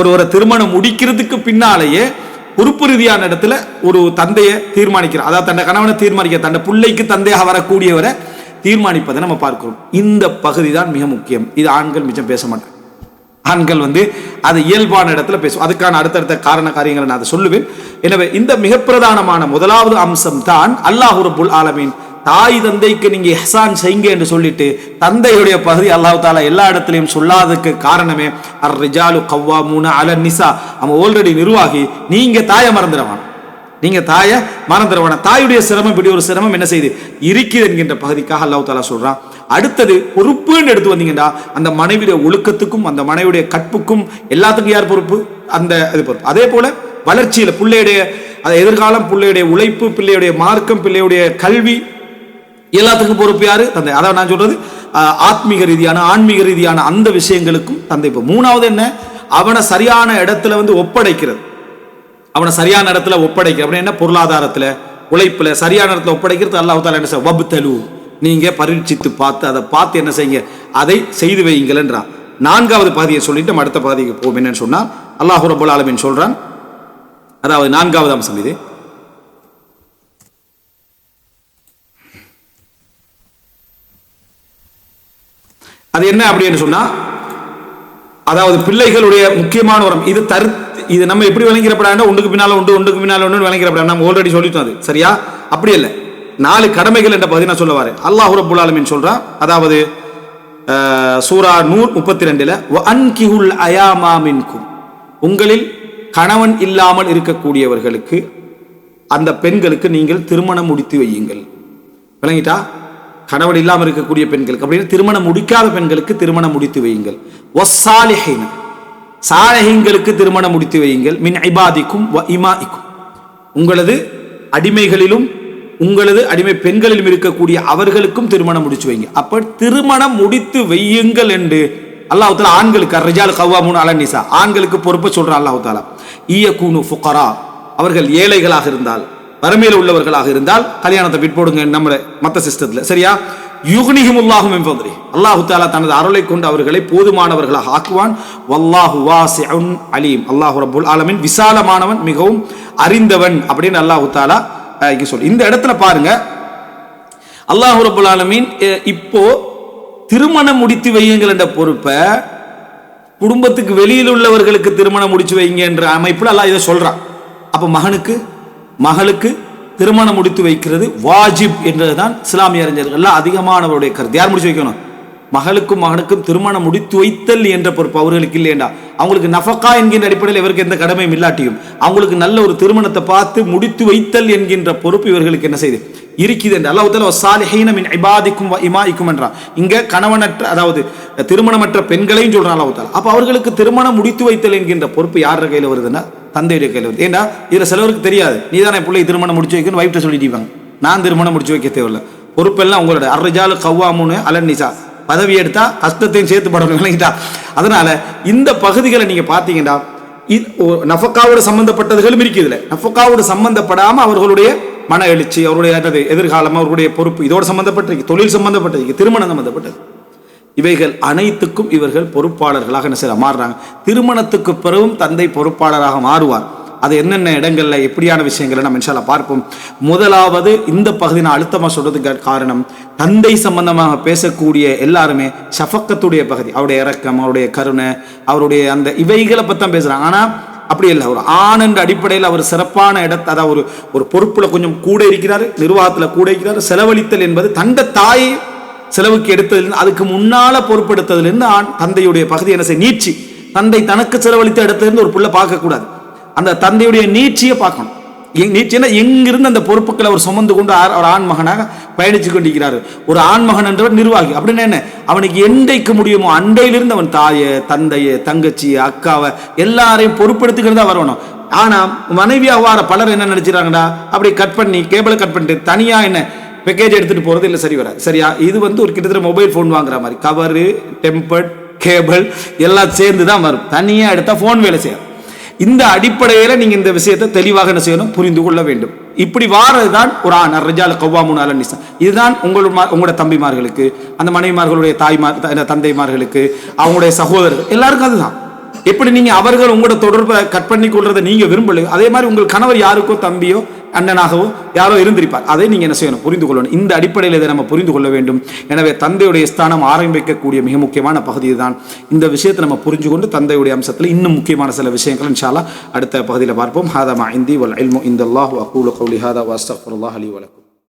ஒரு திருமணம் முடிக்கிறதுக்கு பின்னாலேயே பொறுப்பு ரீதியான இடத்துல ஒரு தந்தையை தீர்மானிக்கிறார். அதாவது தன்னை கணவனை தீர்மானிக்க, தன்னை பிள்ளைக்கு தந்தையாக வரக்கூடியவரை தீர்மானிப்பதை நம்ம பார்க்கிறோம். இந்த பகுதி தான் மிக முக்கியம். இது ஆண்கள் மிச்சம் பேச மாட்டாங்க. ஆண்கள் அது இயல்பான இடத்துல பேசும். அதுக்கான அடுத்தடுத்த காரண காரியங்களை நான் அதை சொல்லுவேன். எனவே இந்த மிக பிரதானமான முதலாவது அம்சம் தான் அல்லாஹ் ரப்புல் ஆலமீன் தாய் தந்தைக்கு நீங்க இஹ்சான் செய்யுங்க என்று சொல்லிட்டு தந்தையுடைய பகுதி அல்லாஹ் தஆலா எல்லா இடத்திலையும் சொல்லாததுக்கு காரணமே அர்-ரிஜாலு கவ்வாமூன அலன் நிசா. அவன் ஆல்ரெடி நிர்வாகி, நீங்க தாயை மறந்துடவான், நீங்க தாயை மறந்துடவான. தாயுடைய சிரமம் இப்படி ஒரு சிரமம் என்ன செய்து இருக்குது என்கின்ற பகுதிக்காக அல்லாஹ் தஆலா சொல்றான். அடுத்தது பொறுப்புன்னு எடுத்து வந்தீங்கன்னா அந்த மனைவியுடைய ஒழுக்கத்துக்கும் அந்த மனைவியுடைய கற்புக்கும் எல்லாத்துக்கும் யார் பொறுப்பு? அந்த இது பொறுப்பு. அதே போல வளர்ச்சியில பிள்ளையுடைய எதிர்காலம், பிள்ளையுடைய உழைப்பு, பிள்ளையுடைய மார்க்கம், பிள்ளையுடைய கல்வி எல்லாத்துக்கும் பொறுப்பு யாரு? தந்தை. அதான் நான் சொல்றது ஆத்மீக ரீதியான ஆன்மீக ரீதியான அந்த விஷயங்களுக்கும் தந்தை. இப்போ மூணாவது என்ன? அவனை சரியான இடத்துல ஒப்படைக்கிறது. அவனை சரியான இடத்துல ஒப்படைக்கிறது அப்படின்னு என்ன? பொருளாதாரத்துல, உழைப்புல சரியான இடத்துல ஒப்படைக்கிறது. அல்லாஹ் தஆலா என்ன சொல்றார்? வப்தலு, நீங்க பரீட்சித்து பார்த்து அதை பார்த்து என்ன செய்யுங்க, அதை செய்து வையுங்கள் என்றான். நான்காவது பாதியை சொல்லிட்டு அடுத்த பாதிக்கு போவோம். என்னன்னு சொன்னா அல்லாஹ் ரப்பல் ஆலமீன் சொல்றான், அதாவது நான்காவது அம்சம் இது. அது என்ன அப்படின்னு சொன்னா, அதாவது பிள்ளைகளுடைய முக்கியமான ஒரு இது நம்ம எப்படி விளங்கிறப்படாண்டா ஒன்றுக்கு பின்னால ஒன்று விளங்கிறப்படா. நம்ம ஆல்ரெடி சொல்லிட்டோம். அது சரியா? அப்படி இல்லை. 4 கடமைகள் என்ற பகுதி நான் சொல்ல வரேன். அல்லாஹ் ரப்பல் ஆலமீன் சொல்றான், அதாவது சூரா நூர் 32ல வஅன்கிஹுல் அயாமா மின்கும், உங்களில் கணவன் இல்லாமல் இருக்கக்கூடியவர்களுக்கு, அந்த பெண்களுக்கு நீங்கள் திருமணம் முடித்து வையுங்கள். விளங்கிட்டா? கணவன் இல்லாமல் இருக்கக்கூடிய பெண்களுக்கு அப்படின்னு திருமணம் முடிக்காத பெண்களுக்கு திருமணம் முடித்து வையுங்கள். வஸ்ஸாலிஹீன, சாலிஹீன்களுக்கு திருமணம் முடித்து வையுங்கள். மின் இபாதிக்கும் வ இமாஇக்கும், உங்களது அடிமைகளிலும் உங்களது அடிமை பெண்களிலும் இருக்கக்கூடிய அவர்களுக்கும் திருமணம் முடிச்சு வைங்க. அப்ப திருமணம் முடித்து வையுங்கள் என்று அல்லாஹ் தஆலா ஆண்களுக்கு அர்ரிஜால் கவ்வாமூன அலன் நிசா, ஆண்களுக்கு பொறுப்பு சொல்றான் அல்லாஹ் தஆலா. இயகுனு ஃபுகரா, அவர்கள் ஏழைகளாக இருந்தால், வறுமையில் உள்ளவர்களாக இருந்தால் கல்யாணத்தை பிற்போடுங்க நம்ம மத்த சிஸ்டத்துல. சரியா? யுக்னிஹிமுல்லாஹு மின் ஃபத்லி, அல்லாஹ் தஆலா தனது அருளை கொண்டு அவர்களை போதுமானவர்களாக ஆக்குவான். வல்லாஹு வாசிஉன் அலீம், அல்லாஹ் ரப்பல் ஆலமீன் விசாலமானவன், மிகவும் அறிந்தவன் அப்படின்னு அல்லாஹ் தஆலா சொல்லி. இந்த இடத்துல பாருங்க, அல்லாஹ் ரப்பல் ஆலமீன் இப்போ திருமணம் முடித்து வையுங்கள் என்ற பொறுப்பை குடும்பத்துக்கு வெளியில் உள்ளவர்களுக்கு திருமணம் முடிச்சு வைங்க என்ற அமைப்புல அல்லாஹ் இதை சொல்றான். அப்ப மகளுக்கு திருமணம் முடித்து வைக்கிறது வாஜிப் என்றதுதான் இஸ்லாமிய அறிஞர்கள் அதிகமானவருடைய கருத்து. யார் முடிச்சு வைக்கணும்? மகளுக்கும் திருமணம் முடித்து வைத்தல் என்ற பொறுப்பு அவர்களுக்கு இல்லையண்டா. அவங்களுக்கு நஃபகா என்கின்ற அடிப்படையில் இவருக்கு எந்த கடமையும் இல்லாட்டியும் அவங்களுக்கு நல்ல ஒரு திருமணத்தை பார்த்து முடித்து வைத்தல் என்கின்ற பொறுப்பு இவர்களுக்கு என்ன செய்து இருக்குது என்று அல்லாஹ் தஆலா வஸ்ஸாலிஹீன மின் இபாதிக்கும் வ இமாஇக்கும் என்றான். இங்க கணவனற்ற, அதாவது திருமணமற்ற பெண்களையும் சொல்றான் அல்லாஹ் தஆலா. அப்ப அவர்களுக்கு திருமணம் முடித்து வைத்தல் என்கின்ற பொறுப்பு யார் கையில் வருதுன்னா தந்தையுடைய கையில் வருது. ஏன்னா இதுல சிலவருக்கு தெரியாது, நீதானே பிள்ளை திருமணம் முடிச்சு வைக்கணும் வைஃப்ட்ட சொல்லிட்டு, நான் திருமணம் முடிச்சு வைக்க தேவையில்லை, பொறுப்பெல்லாம் உங்களோட. அர்ரிஜால் கவ்வாமூன அலன் நிசா, பதவி எடுத்தா கஷ்டத்தையும் சேர்த்து படணும், விளங்கிட்டா? அதனால இந்த பகுதிகளை நீங்க பாத்தீங்கன்னா நஃபக்காவோட சம்பந்தப்பட்டதுகளும் இருக்குது. இதுல நஃபக்காவோட சம்பந்தப்படாம அவர்களுடைய மன எழுச்சி, அவருடைய எதிர்காலம், அவர்களுடைய பொறுப்பு இதோடு சம்பந்தப்பட்டிருக்கு, தொழில் சம்பந்தப்பட்டிருக்கு, திருமணம் சம்பந்தப்பட்டது. இவைகள் அனைத்துக்கும் இவர்கள் பொறுப்பாளர்களாக என்ன செய்ய மாறுறாங்க. திருமணத்துக்கு பிறகும் தந்தை பொறுப்பாளராக மாறுவார். அது என்னென்ன இடங்கள்ல எப்படியான விஷயங்களை நம்ம இன்ஷா அல்லாஹ் பார்ப்போம். முதலாவது இந்த பகுதி நான் அழுத்தமாக சொல்றதுக்கு காரணம், தந்தை சம்பந்தமாக பேசக்கூடிய எல்லாருமே ஷஃபக்கத்துடைய பகுதி, அவருடைய இரக்கம், அவருடைய கருணை, அவருடைய அந்த இவைகளை பற்றி தான் பேசுறாங்க. ஆனா அப்படி இல்லை. ஒரு ஆண் என்ற அடிப்படையில் அவர் சிறப்பான இடத்தை, அதாவது ஒரு பொறுப்புல கொஞ்சம் கூட இருக்கிறாரு, நிர்வாகத்துல கூட இருக்கிறாரு. செலவழித்தல் என்பது தந்த தாயை செலவுக்கு எடுத்ததிலிருந்து, அதுக்கு முன்னால பொறுப்பெடுத்ததிலிருந்து தந்தையுடைய பகுதி என்ன செய்ய நீட்சி. தந்தை தனக்கு செலவழித்த இடத்திலிருந்து ஒரு புள்ள பார்க்க கூடாது, அந்த தந்தையுடைய நீட்சியை பார்க்கணும். நீட்சினா எங்கிருந்து அந்த பொறுப்புகளை அவர் சுமந்து கொண்டு ஒரு ஆண்மகனாக பயணிச்சு கொண்டிருக்கிறார். ஒரு ஆண்மகன் என்றவர் நிர்வாகி அப்படின்னு என்ன, அவனுக்கு எண்டைக்கு முடியுமோ அண்டையிலிருந்து அவன் தாயை, தந்தையை, தங்கச்சி, அக்காவை எல்லாரையும் பொறுப்பெடுத்துக்கிறதா வரணும். ஆனா மனைவியாக வார பலர் என்ன நினைச்சிடறாங்கடா, அப்படி கட் பண்ணி கேபிளை கட் பண்ணிட்டு தனியா என்ன பேக்கேஜ் எடுத்துட்டு போறது இல்லை, சரி வராது. சரியா? இது ஒரு கிட்டத்தட்ட மொபைல் போன் வாங்குற மாதிரி, கவரு, டெம்பர்ட், கேபிள் எல்லாம் சேர்ந்து தான் வரும். தனியா எடுத்தா போன் வேலை செய்யும். இந்த அடிப்படையில நீங்க இந்த விஷயத்தை தெளிவாக என்ன செய்யணும், புரிந்து கொள்ள வேண்டும். இப்படி வாரதுதான் ஒரு ஆண். அர்ரிஜால் கவ்வாமூன அலன் நிசா. இதுதான் உங்களோட தம்பிமார்களுக்கு, அந்த மனைவிமார்களுடைய தந்தைமார்களுக்கு, அவங்களுடைய சகோதரர்கள் எல்லாருக்கும் அதுதான். எப்படி நீங்க அவர்கள் உங்களோட தொடர்பை கட் பண்ணி கொள்றதை நீங்க விரும்பல, அதே மாதிரி உங்கள் கணவர் யாருக்கோ தம்பியோ அண்ணனாகவோ யாரோ இருந்திருப்பார். அதை நீங்க என்ன செய்யணும், புரிந்து கொள்ளணும். இந்த அடிப்படையில் இதை நம்ம புரிந்து கொள்ள வேண்டும். எனவே தந்தையுடைய ஸ்தானம் ஆரம்பிக்கக்கூடிய மிக முக்கியமான பகுதி தான். இந்த விஷயத்தை நம்ம புரிஞ்சு கொண்டு தந்தையுடைய அம்சத்தில் இன்னும் முக்கியமான சில விஷயங்கள் இன்ஷா அல்லாஹ் அடுத்த பகுதியில் பார்ப்போம். ஹாதா மா இந்தி வல் இல்மு இந்தல்லாஹ் வ அகூலு கௌலி ஹாதா வ அஸ்தக்ஃபிருல்லாஹ் லி வ லக்கும்.